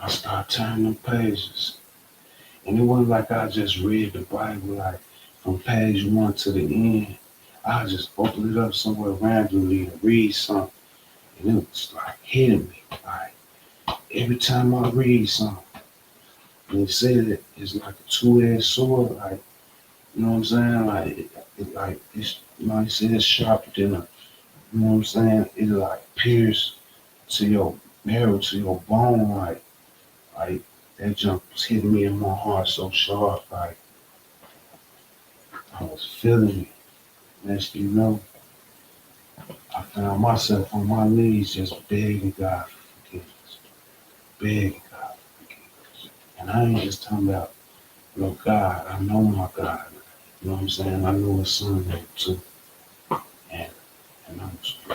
I started turning them pages. And it wasn't like I just read the Bible like from page 1 to the end. I just open it up somewhere randomly and read something. And it was like hitting me. Like every time I read something, and it said it's like a two-edged sword, like, you know what I'm saying? Like it's like it said it's sharper than a, you know what I'm saying? It like pierce to your marrow, to your bone, like that jump was hitting me in my heart so sharp, like I was feeling it. Next thing you know, I found myself on my knees just begging God for forgiveness. Begging God for forgiveness. And I ain't just talking about, God, I know my God. You know what I'm saying? I know his son name too. And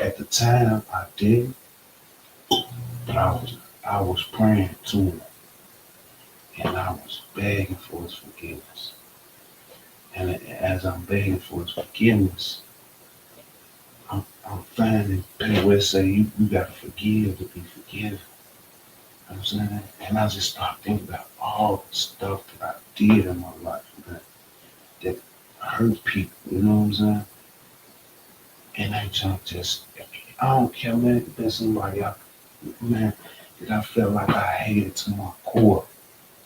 at the time I did, but I was praying to him. And I was begging for his forgiveness. And as I'm begging for his forgiveness, I'm finding people where say you gotta forgive to be forgiven. You know what I'm saying? And I just start thinking about all the stuff that I did in my life that hurt people, you know what I'm saying? And I just, I don't care, man, if there's somebody out, man, that I felt like I hated to my core.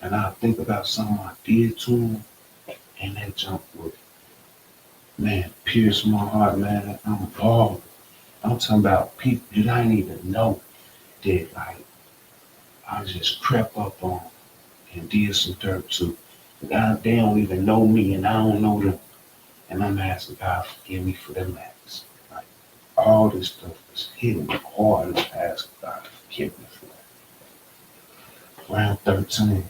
And I think about something I did to them, and that junk would, man, pierce my heart, man. I'm appalled. I'm talking about people that I didn't even know that, like, I just crept up on and did some dirt to. They don't even know me, and I don't know them. And I'm asking God forgive me for them acts. Like, all this stuff is hitting me hard, and I'm asking God forgive me for that. Round 13.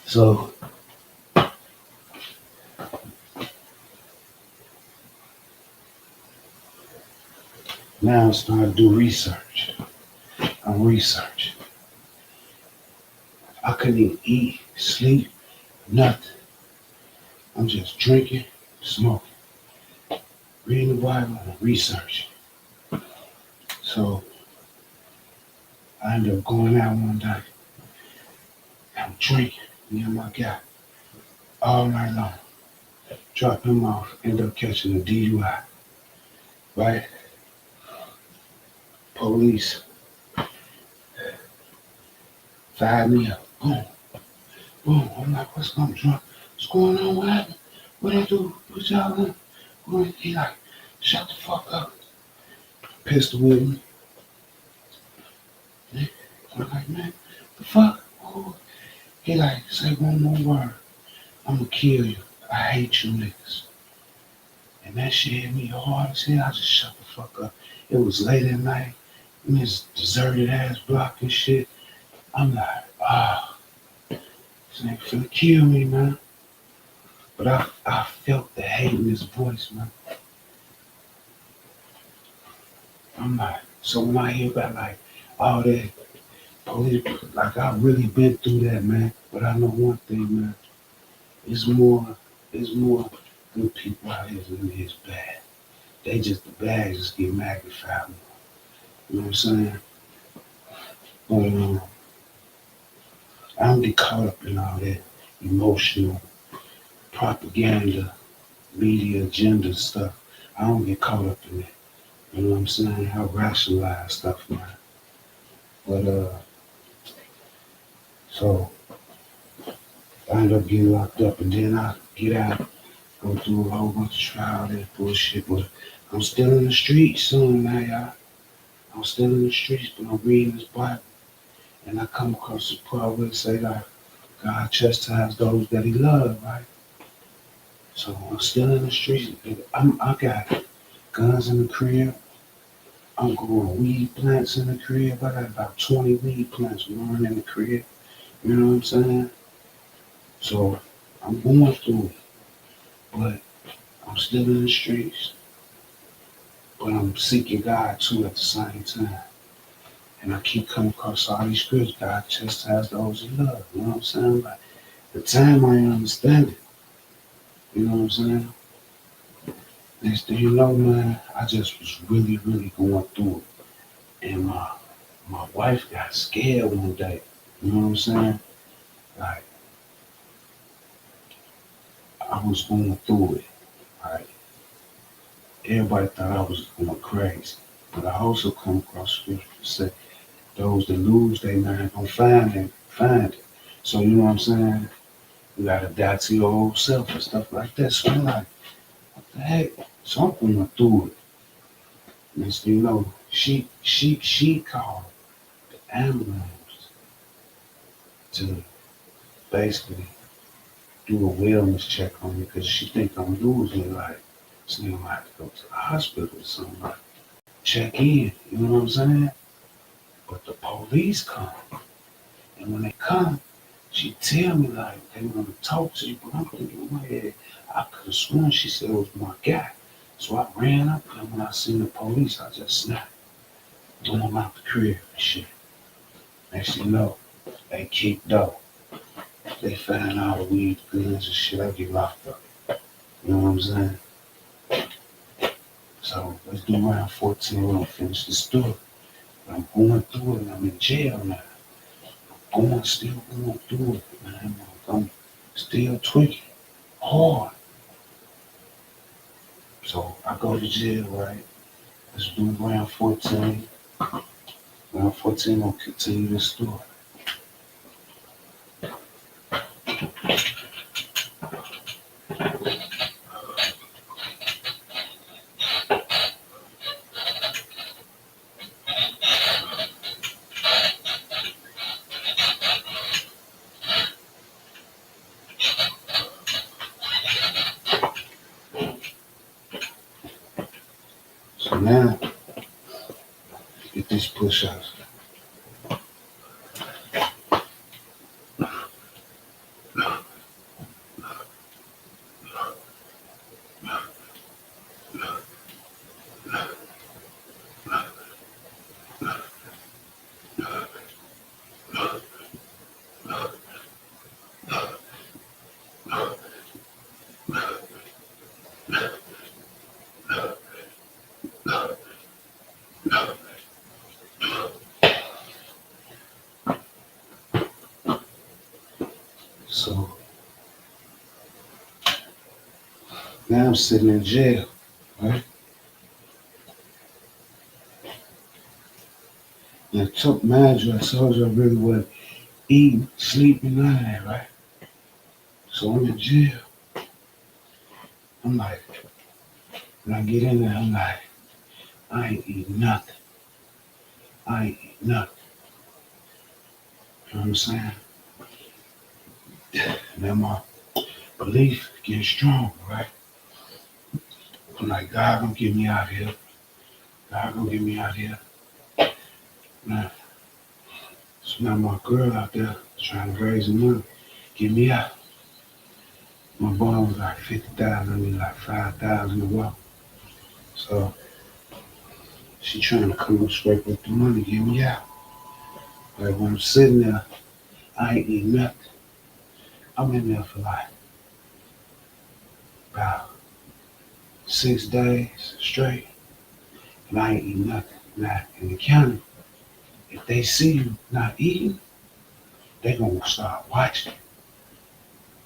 So now I'm starting to do research. I'm researching. I couldn't even eat, sleep, nothing. I'm just drinking, smoking, reading the Bible, and researching. So I ended up going out one day. I'm drinking, me and my guy, all night long. Drop him off, end up catching a DUI. Right? Police fired me up. Boom, boom. I'm like, what's going on? What's going on? What happened? What I do? What y'all doing? He like, shut the fuck up. Pistol with me. I'm like, man, the fuck? Oh. He like, say one more word. I'm gonna kill you. I hate you niggas. And that shit hit me hard as hell. I just shut the fuck up. It was late at night. In this deserted ass block and shit. I'm like, ah, this nigga finna kill me, man. But I felt the hate in his voice, man. I'm like, so when I hear about like all that police, like I really been through that, man. But I know one thing, man. It's more good people out here than it is bad. They just, the bad just get magnified more. You know what I'm saying? But I don't get caught up in all that emotional propaganda, media agenda stuff. I don't get caught up in it. You know what I'm saying? How rationalize stuff, man. But so I end up getting locked up, and then I get out, go through a whole bunch of trial, that bullshit. But I'm still in the streets soon now, y'all. I'm still in the streets, but I'm reading this Bible, and I come across this part where it say like, God chastise those that He loves, right? So I'm still in the streets. I got guns in the crib. I'm growing weed plants in the crib. I got about 20 weed plants growing in the crib. You know what I'm saying? So I'm going through it, but I'm still in the streets. But I'm seeking God too at the same time. And I keep coming across all these scriptures. God chastise those He loves. You know what I'm saying? Like the time I ain't understand it. You know what I'm saying? Next thing you know, man, I just was really, really going through it. And my wife got scared one day. You know what I'm saying? Like I was going through it. Right? Everybody thought I was going crazy. But I also come across scripture that say those that lose their mind gonna find it. So you know what I'm saying? You gotta die to your old self and stuff like that. So I'm like, what the heck? So I'm going through it. Next thing you know, she called the ambulance to basically do a wellness check on me because she think I'm losing. Like, so I have to go to the hospital or something. Like, check in. You know what I'm saying? But the police come, and when they come, she tell me like they want to talk to you. But I'm thinking in my head, I could have sworn she said it was my guy. So I ran up, and when I seen the police, I just snapped, threw them out the crib and shit. Next thing you know, they kicked out. They found all the weed, guns and shit. I get locked up. You know what I'm saying? So let's do round 14. We're gonna finish the story. But I'm going through it and I'm in jail now. Still going through it, man. I'm still tweaking hard. So I go to jail, right? Let's do round 14. Round 14, I'll continue this story. So now, get these push-ups. So now I'm sitting in jail, right? And I took mind you, I told you I really wasn't eating, sleeping, none of that, right? So I'm in jail. I'm like, when I get in there, I'm like, I ain't eating nothing. I ain't eating nothing. You know what I'm saying? And then my belief getting strong, right? I'm like, God gonna get me out of here. God gonna get me out of here. Now, so now my girl out there trying to raise the money, get me out. My bond was like 50,000, I mean like 5,000 a while. So she trying to come up straight with the money, get me out. Like when I'm sitting there, I ain't eating nothing. I'm in there for like about 6 days straight, and I ain't eating nothing. Now in the county, if they see you not eating, they gonna start watching.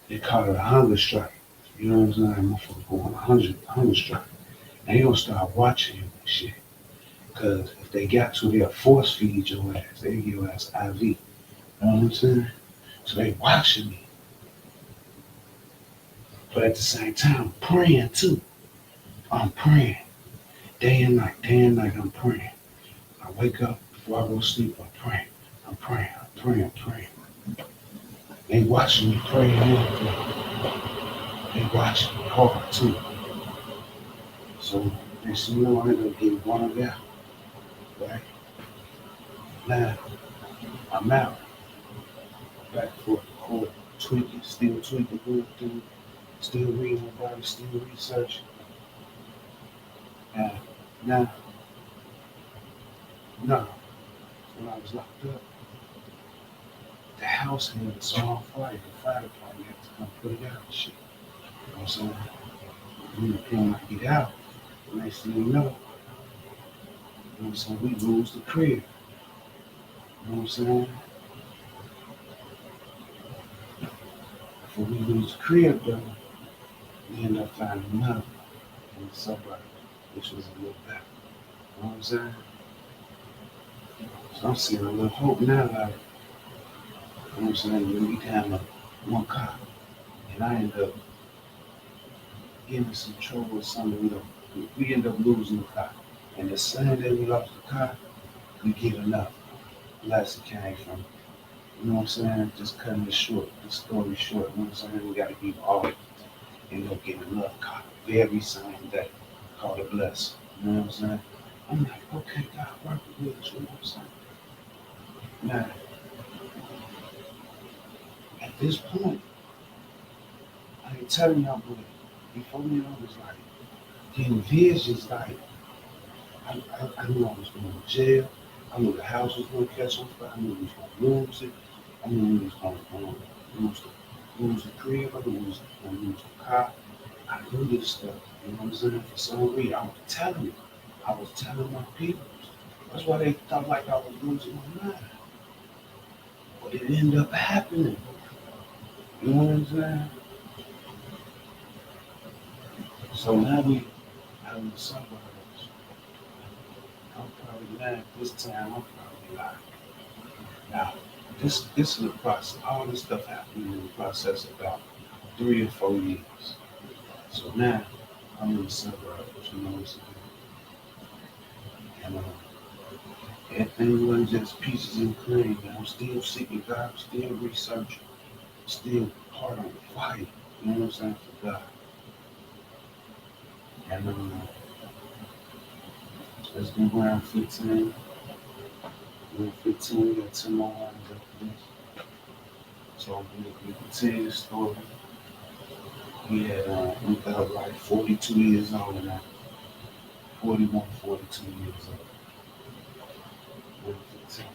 They call it a hunger strike. You know what I'm saying? Motherfucker going 100 strike. And they gonna start watching you and shit. Cause if they got to, they'll force feed your ass. They give your ass IV. You know what I'm saying? So they watching me. But at the same time, I'm praying too. I'm praying. Day and night, I'm praying. I wake up before I go to sleep, I'm praying. I'm praying, I'm praying, I'm praying. They watching me pray and everything. They watching me hard too. So next thing you know, I end up getting one of them. Right? Now I'm out. Back for the court, tweaking, going through, still reading about it, still researching. And now, no, when I was locked up, the house had a small fire. The fire department had to come put it out and shit. You know what I'm saying? When the plan I get out, the next thing you know what I'm saying, we lose the crib. You know what I'm saying? Before we lose the crib though, we end up finding another one in the suburb, which was a little better. You know what I'm saying? So I'm seeing a little hope now, like, you know what I'm saying, when we down to one car, and I end up getting in some trouble or something, we end up losing the car. And the same day we lost the car, we get another. Unless it came from, you know what I'm saying, just cutting it short, the story short, you know what I'm saying, we gotta keep all end up getting another car very same day. Call it blessing. You know what I'm saying? I'm like, okay, God, work with us, you know what I'm saying? Now, at this point, I ain't telling y'all, but before me, I was like, getting visions, like, I knew I was going to jail. I knew the house was going to catch on fire. I knew we was going to lose it. I knew we was going to lose the crib. I knew we was going to lose the car. I knew this stuff. You know what I'm saying? For some reason, I was telling you. I was telling my people. That's why they thought like I was losing my mind. But it ended up happening. You know what I'm saying? So now we out in the suburbs. I'm probably mad this time. I'm probably like, now this is the process. All this stuff happened in the process of about 3 or 4 years. So now I'm in the suburbs. You know what I'm saying? And everything wasn't just peaches and cream. And I'm still seeking God. I'm still researching. Still hard on fire. You know what I'm saying? For God. And it's been around 15. Around 15, we got 10 more lines after this. So we continue the story. We got like 42 years old now. 41, 42 years old. Around 15.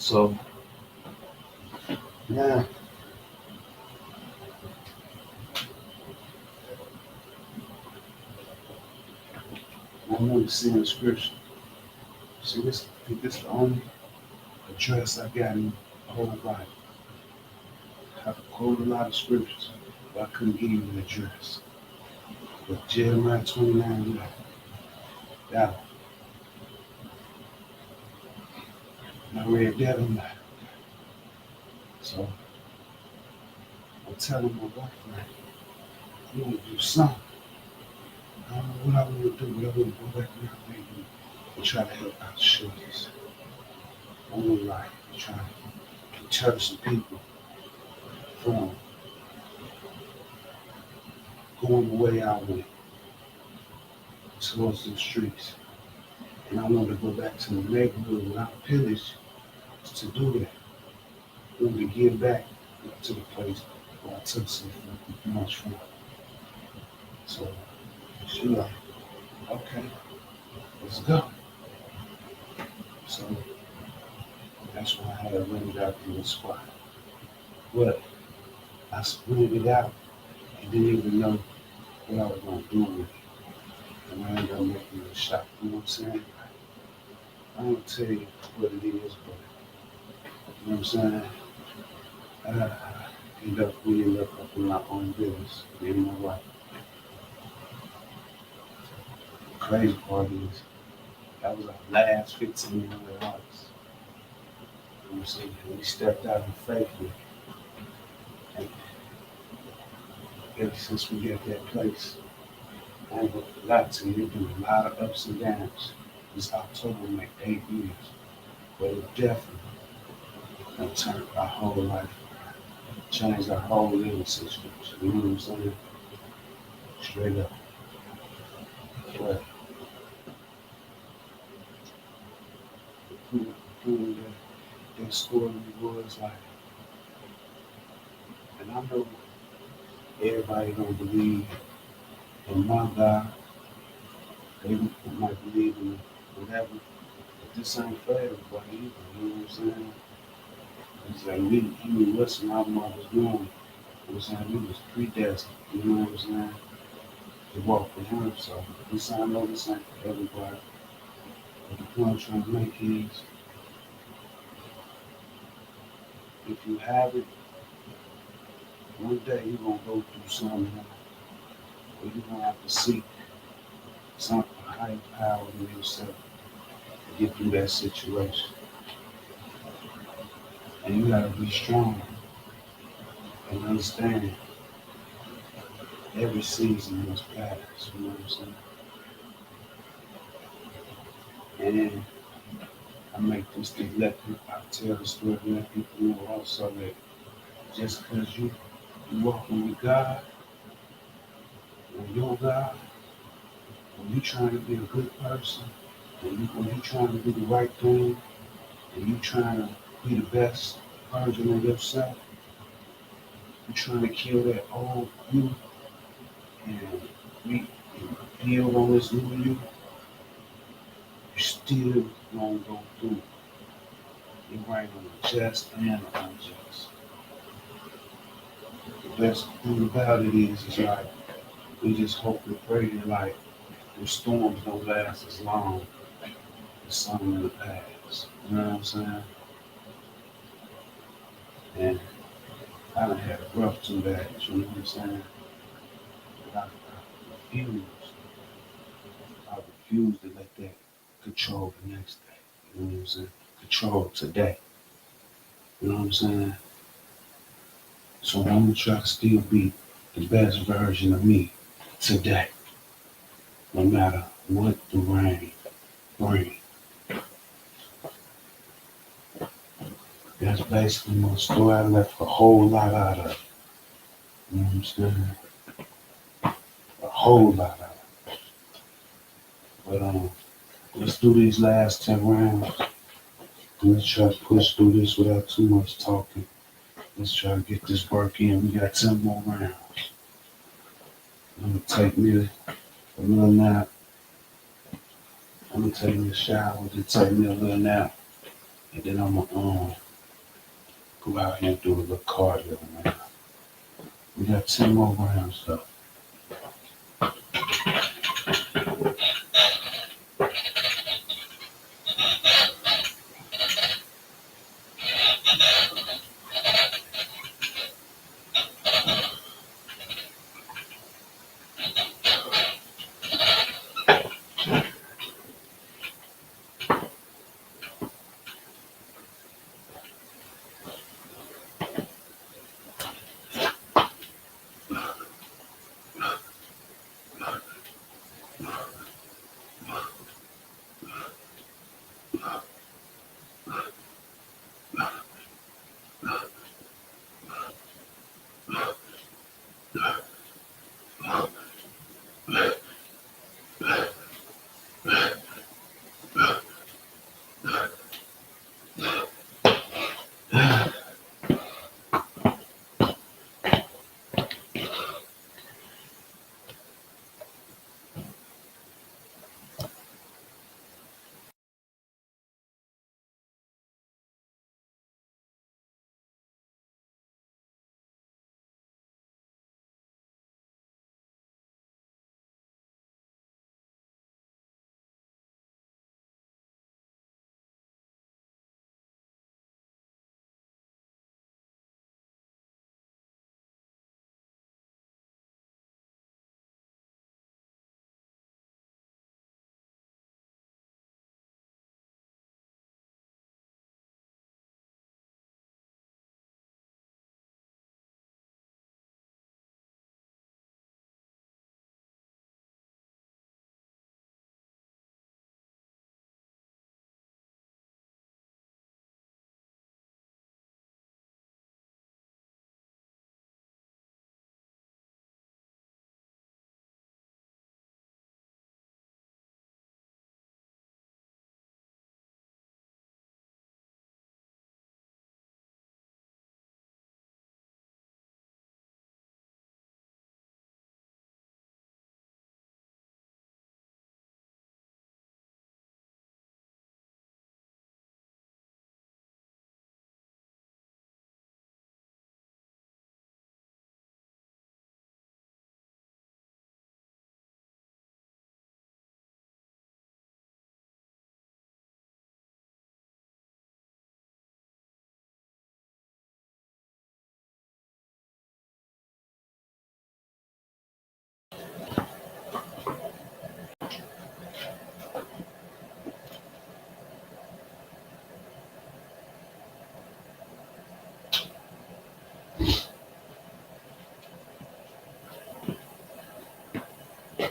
So now I remember seeing the scripture. See, I think this is the only address I got in the whole Bible. I could quote a lot of scriptures, but I couldn't give you an address. But Jeremiah 29, that one. And I read that in there. So I'm telling my wife, like, I want to do something. I don't know what I want to do, but I want to go back around maybe and try to help out the shorties. I want to like try to deter some people from going the way I went towards the streets. And I want to go back to the neighborhood without pillage to do that. I want to give back to the place where I took so much from. So she like, okay, let's go. So that's why I had rented out to the spot. But I rented it out and didn't even know what I was going to do with it. And I ended up making a shop, you know what I'm saying? I don't tell you what it is, but you know what I'm saying? We end up in our own business, me and my wife. The crazy part is, that was our last $1,500. You know what I'm saying? And we stepped out in faith with it. And ever since we got that place, I ain't gonna lie to you, there's been a lot of ups and downs. This October will make 8 years. But it definitely gonna turn our whole life, change our whole living situation. You know what I'm saying? Straight up. But the point that story was like, and I know everybody don't believe in my God. They might believe in whatever, but this ain't for everybody either. You know what I'm saying? It's like he knew what's my mom was doing. You know what I'm saying? He was predestined. You know what I'm saying? To walk with him. So this I know this ain't for everybody. But the point I'm trying to make is, if you have it, one day you're gonna go through something where you're gonna have to seek some higher power in yourself to get through that situation. And you gotta be strong and understand every season must pass. You know what I'm saying? And I make this to let people, I tell the story to let people know also that just because you walking with God, or your God, when you trying to be a good person, when you trying to do the right thing, and you trying to be the best version of yourself, you trying to kill that old you and re- build on this new you, you still gonna go through it. You're right on the just and the unjust. The best thing about it is like, we just hope and pray that like the storms don't last as long as some in the past. You know what I'm saying? And I done had a rough through that, you know what I'm saying? But refuse, I refuse to let that control the next day. You know what I'm saying? Control today. You know what I'm saying? So I'm gonna try to still be the best version of me today, no matter what the rain brings. That's basically my story. I left a whole lot out of it. You know what I'm saying? A whole lot out of it. But let's do these last 10 rounds. Let's try to push through this without too much talking. Let's try to get this work in. We got 10 more rounds. I'm gonna take me a little nap. I'm gonna take me a shower, then take me a little nap. And then I'm gonna go out here and do a little cardio, man. We got 10 more rounds though.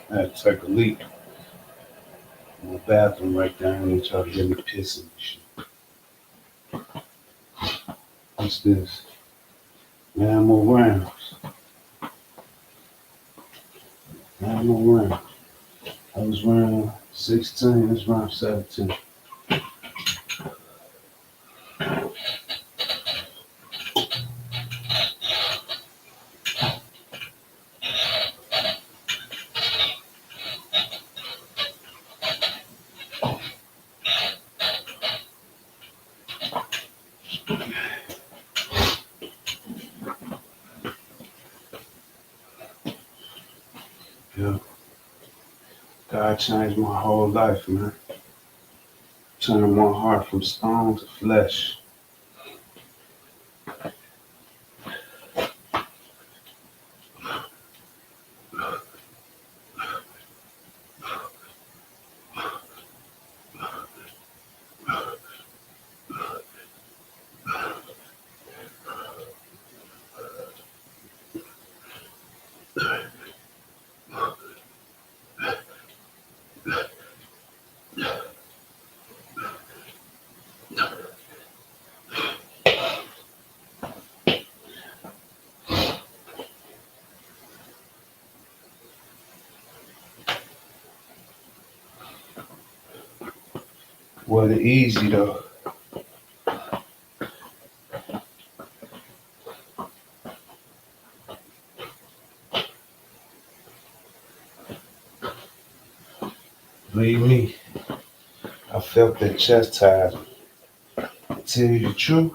I had to take a leak in the bathroom right down and try to get me pissing and shit. What's this? 9 more rounds. 9 more rounds. I was round 16, this round 17. Yeah. God changed my whole life, man. Turning my heart from stone to flesh. Wasn't easy though. Believe me, I felt that chastisement. tell you the truth,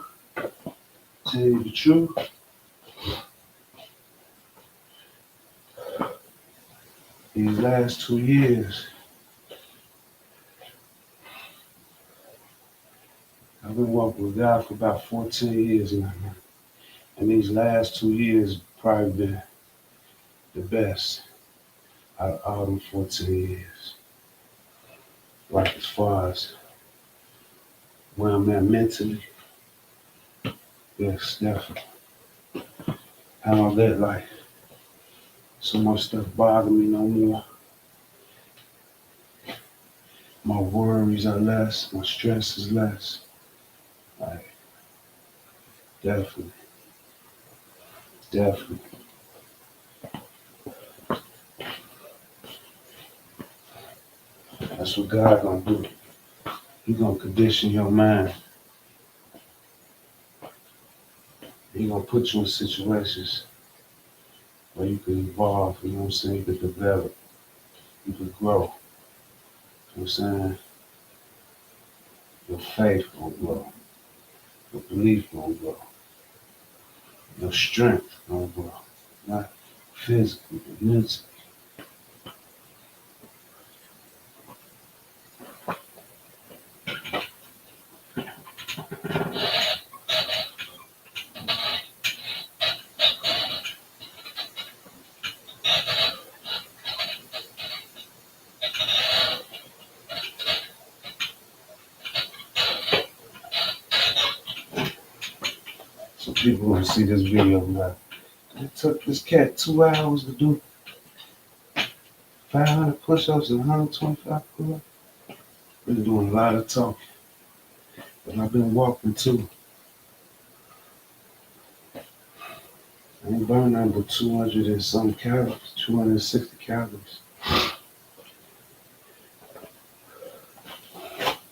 these last 2 years, I've been walking with God for about 14 years now. And these last 2 years probably been the best out of all them 14 years. Like as far as where I'm at mentally, yes, definitely. I don't let like so much stuff bother me no more. My worries are less, my stress is less. Like, definitely. That's what God gonna do. He gonna condition your mind. He gonna put you in situations where you can evolve, you know what I'm saying? You can develop, you can grow. You know what I'm saying? Your faith gonna grow. Your belief gonna grow. Your strength gonna grow. Not physically, but mentally. 'Cause people gonna see this video and be like, it took this cat 2 hours to do 500 push-ups and 125 pull-ups. Been doing a lot of talking, but I've been walking too. I ain't burning nothing but 200 and some calories, 260 calories.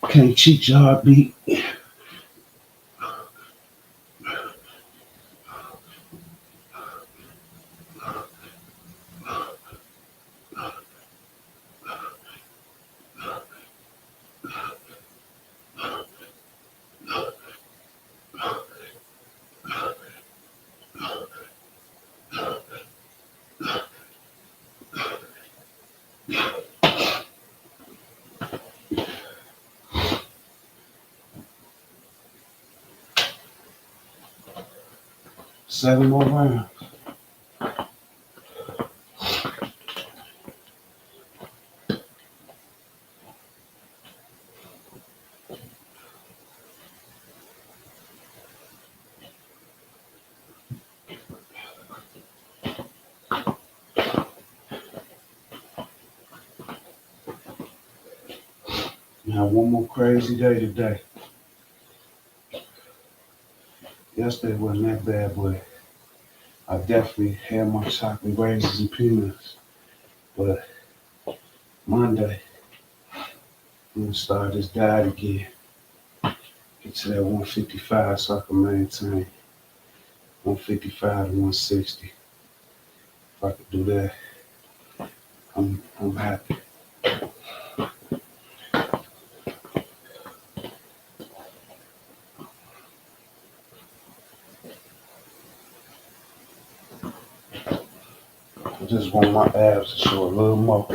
Can't cheat your heartbeat. Seven more rounds. Now one more crazy day today. Yesterday wasn't that bad, but I definitely had my chocolate raisins and peanuts. But Monday, I'm gonna start this diet again. Get to that 155 so I can maintain 155 to 160. If I could do that, I'm happy. I just want my abs to show a little more,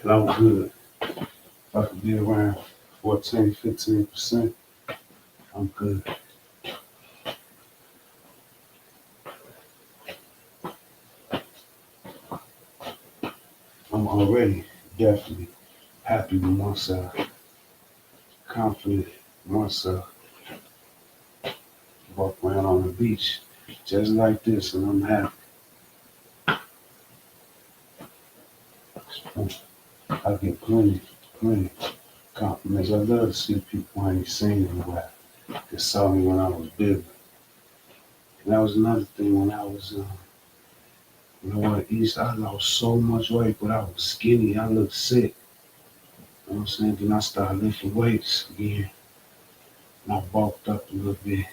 and I'm good. If I could be around 14, 15%, I'm good. I'm already definitely happy with myself, confident in myself. Walk around on the beach just like this, and I'm happy. I get plenty compliments. I love to see people I ain't seen in a while that saw me when I was bigger. And that was another thing when I was, when I went east, I lost so much weight, but I was skinny. I looked sick. You know what I'm saying? Then I started lifting weights again, and I bulked up a little bit.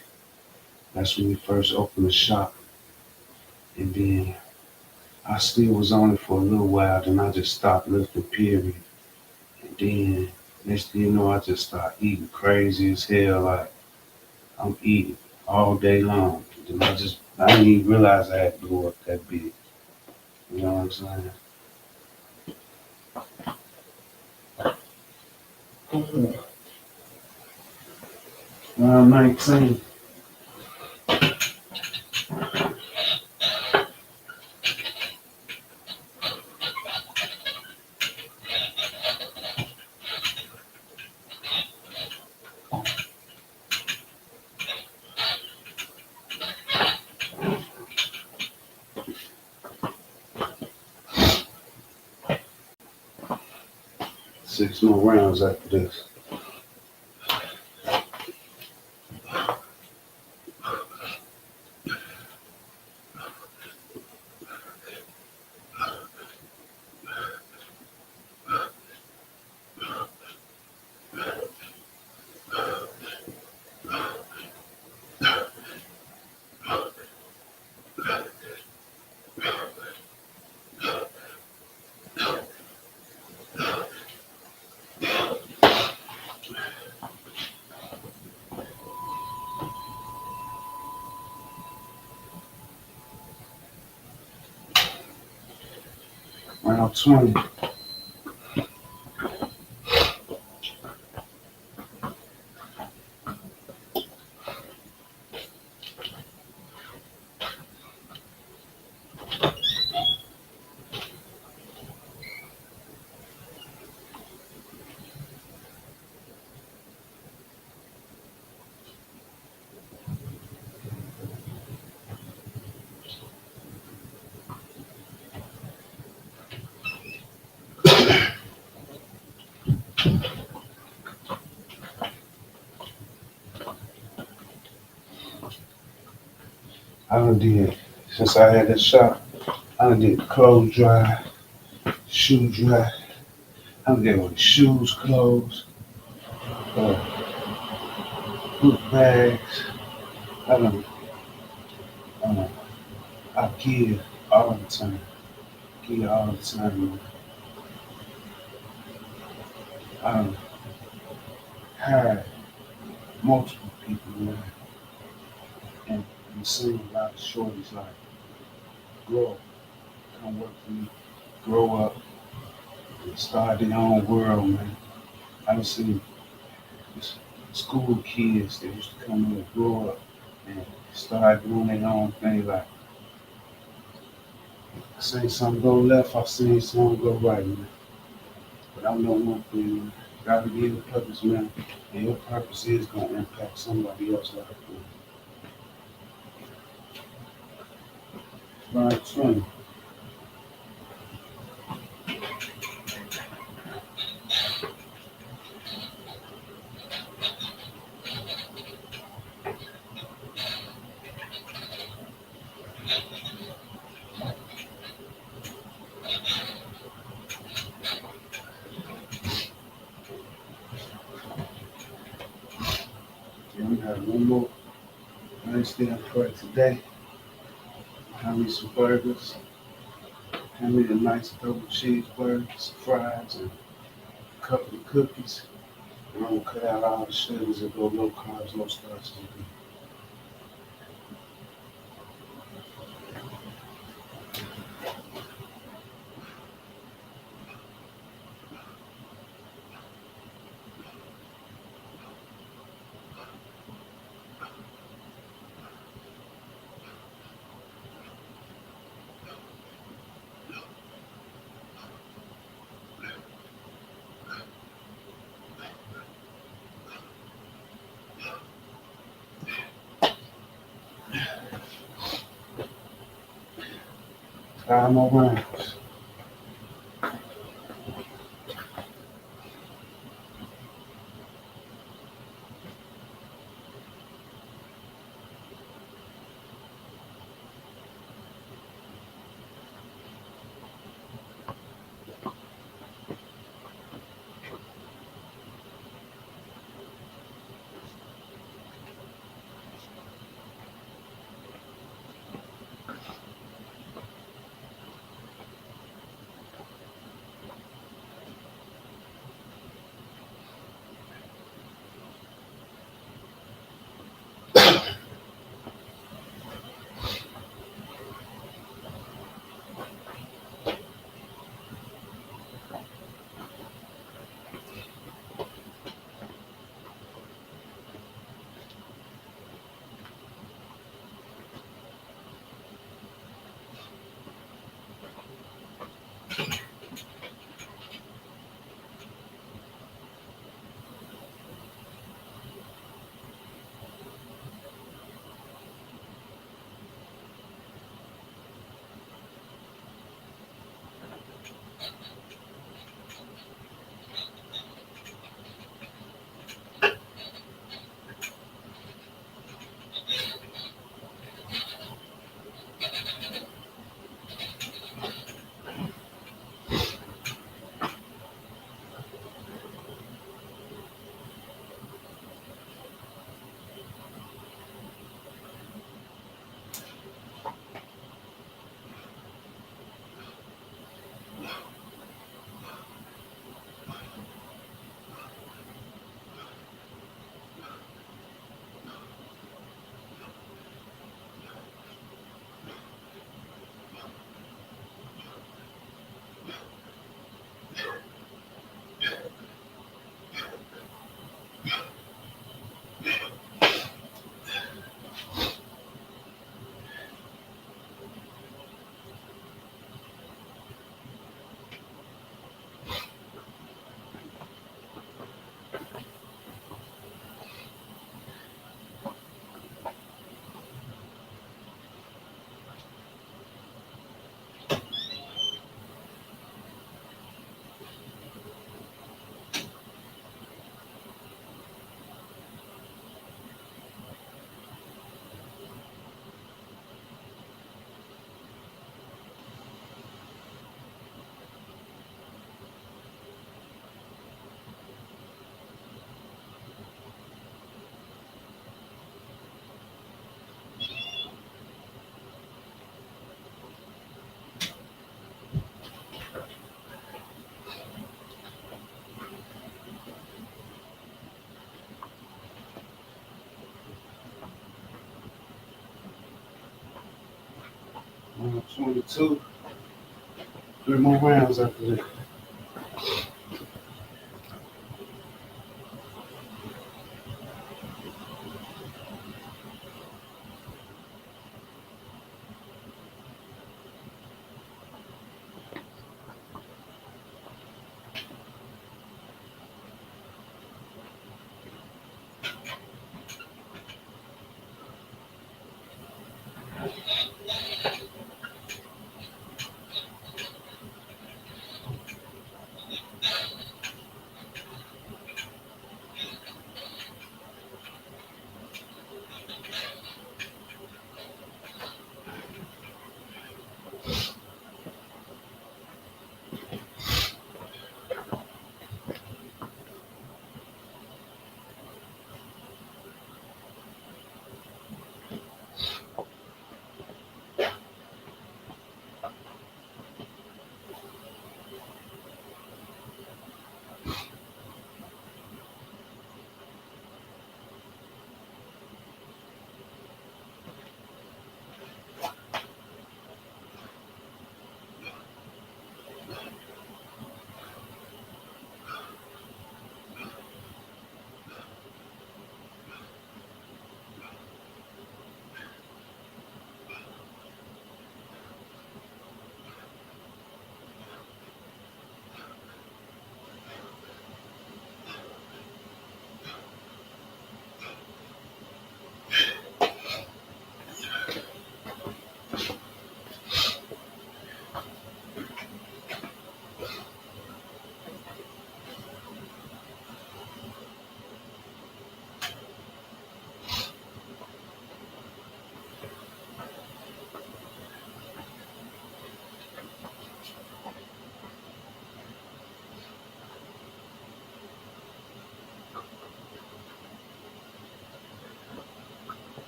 That's when we first opened the shop. And then I still was on it for a little while, then I just stopped lifting, period. And then next thing you know, I just started eating crazy as hell. Like I'm eating all day long. And I didn't even realize I had blew up that big. You know what I'm saying? Around 19. 6 more rounds after this. Round 20. I done did, since I had that shot, I done did clothes dry, shoe dry. I done did with shoes, clothes, uh, book bags. I done, uh, I give all the time. Give all the time, man. I done hired multiple people, man, and seen a lot of shorties like grow up, come work for me, grow up, and start their own world, man. I done seen this school kids that used to come in and grow up and start doing their own thing. Like, I seen some go left, I seen some go right, man. But I know one thing, man. Gotta give a purpose, man. And your purpose is gonna impact somebody else's life, man. Right, 20. Yeah, we got one more nice day for today. Have me some burgers. Have me a nice double cheeseburgers, fries, and a couple of cookies. And I'm gonna cut out all the sugars and go low carbs, low starch. Five more rounds. 22. 3 more rounds after that.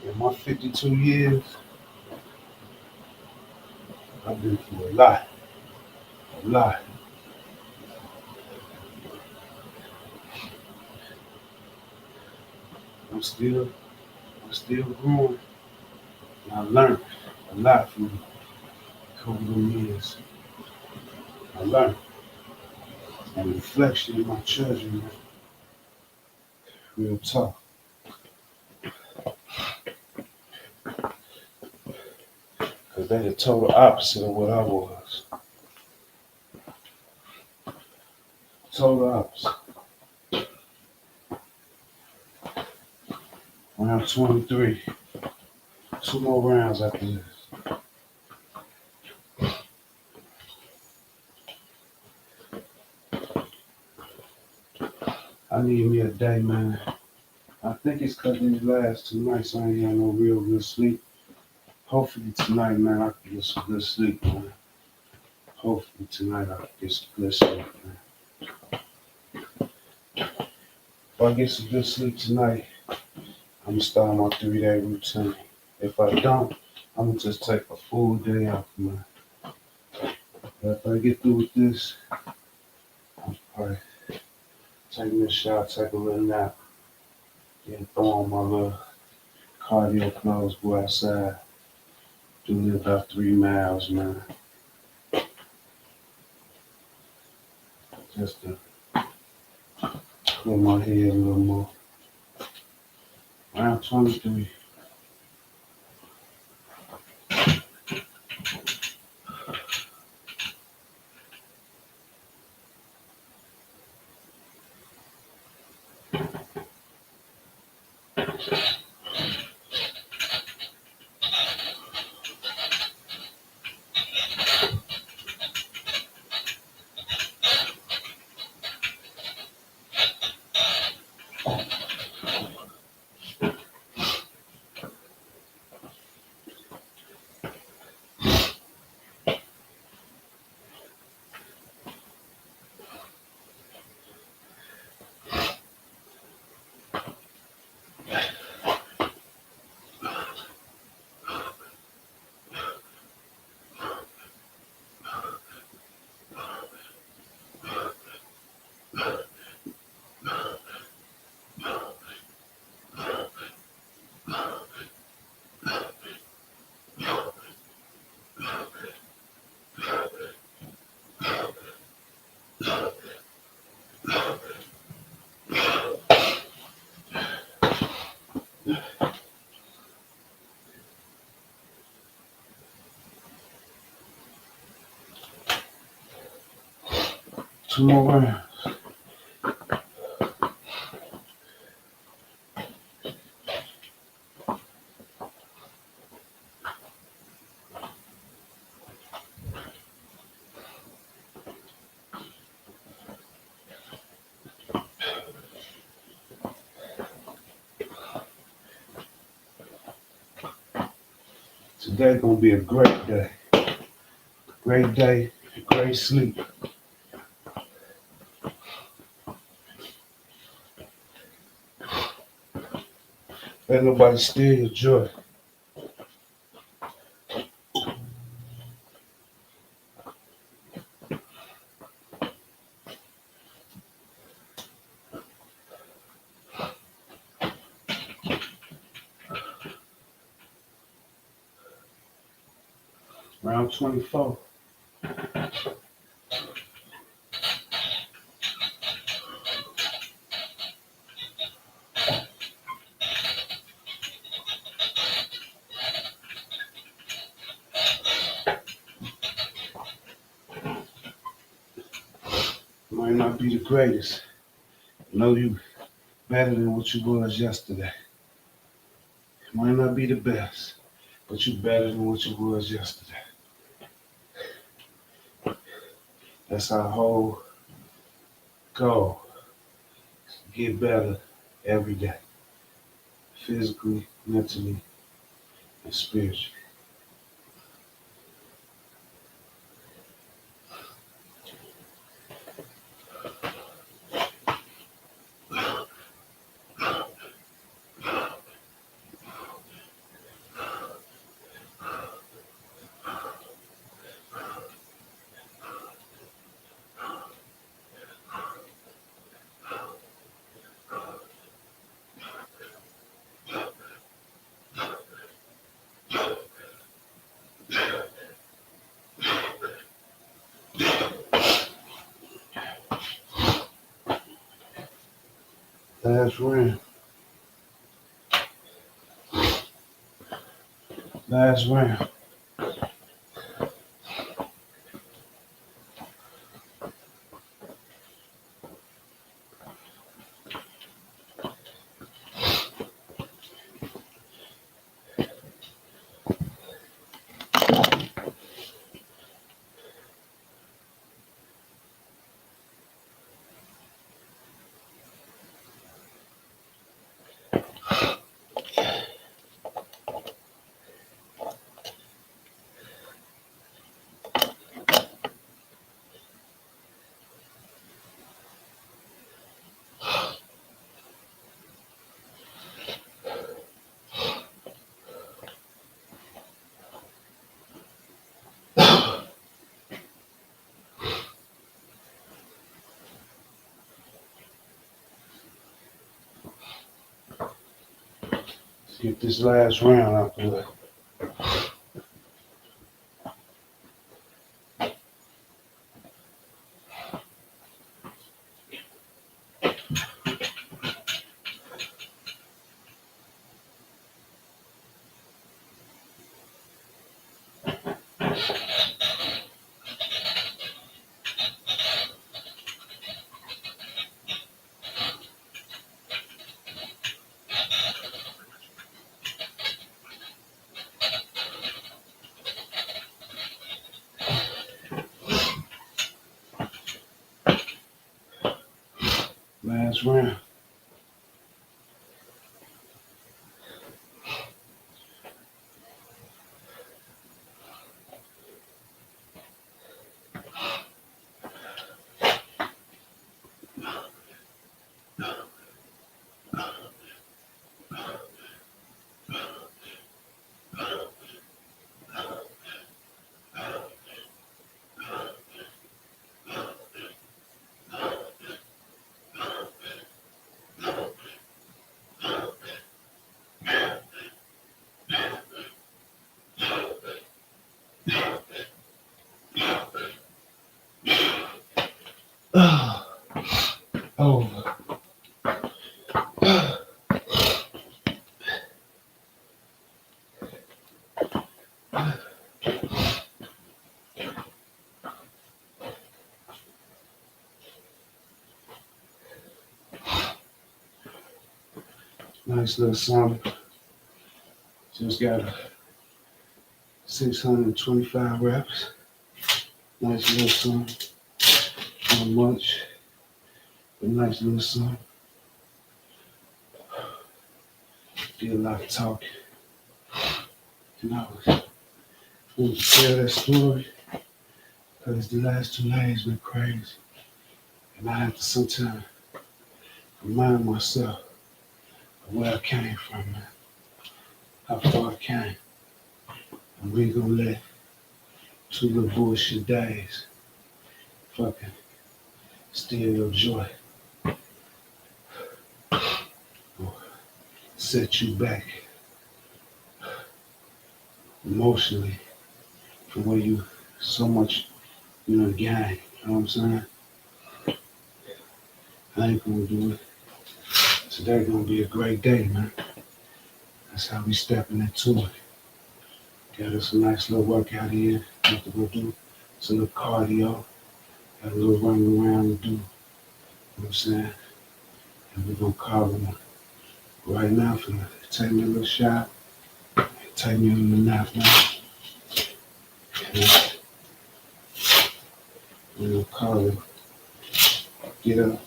In my 52 years, I've been through a lot, a lot. I'm still, I'm still growing. And I learned a lot from over the years. I learned. And reflection in my children, man. Real talk. Because they the total opposite of what I was. Total opposite. Round 23. 2 more rounds after this. I need me a day, man. I think it's because these last 2 nights I ain't had no real good sleep. Hopefully tonight, man, I can get some good sleep, man. Hopefully tonight I can get some good sleep, man. If I get some good sleep tonight, I'm gonna start my 3-day routine. If I don't, I'm gonna just take a full day off, man. But if I get through with this, I'll probably take me a shower, take a little nap, then throw on my little cardio clothes, go outside, do about 3 miles, man. Just to clear my head a little more. Round 23. 2 more rounds. Today gonna be a great day. Great day, great sleep. Let nobody steal your joy. Round 24. Might not be the greatest. Know you better than what you was yesterday. Might not be the best, but you better than what you was yesterday. That's our whole goal. Get better every day. Physically, mentally, and spiritually. Last round. Last round. Let's get this last round out the way. Last round. Over. Nice little song. Just got 625 reps. Nice little song. Not much, but nice little song. Did a lot of talking. And I was going to tell that story because the last 2 days been crazy. And I have to sometimes remind myself of where I came from, man. How far I came. And we ain't gonna let 2 little bullshit days fucking steal your joy or set you back emotionally from where you so much gain. You know what I'm saying? I ain't gonna do it. Today gonna be a great day, man. That's how we stepping into it. Got us a nice little workout here. Have to go do some little cardio. Got a little running around to do. You know what I'm saying? And we're gonna call them right now for take me a little shot. Take me a little nap now. And we're gonna call it. Get up.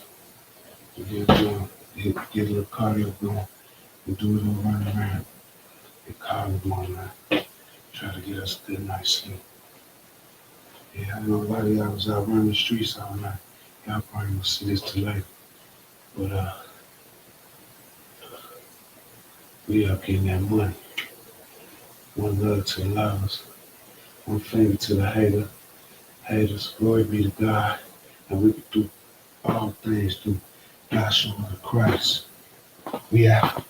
Get a little cardio going. And do a little run around. And call it more now. Try to get us a good night's sleep. Yeah, I know a lot of y'all was out running the streets all night. Y'all probably gonna see this too late. But we up getting that money. One love to the lovers. One finger to the haters. Glory be to God. And we can do all things through Joshua the Christ. We out.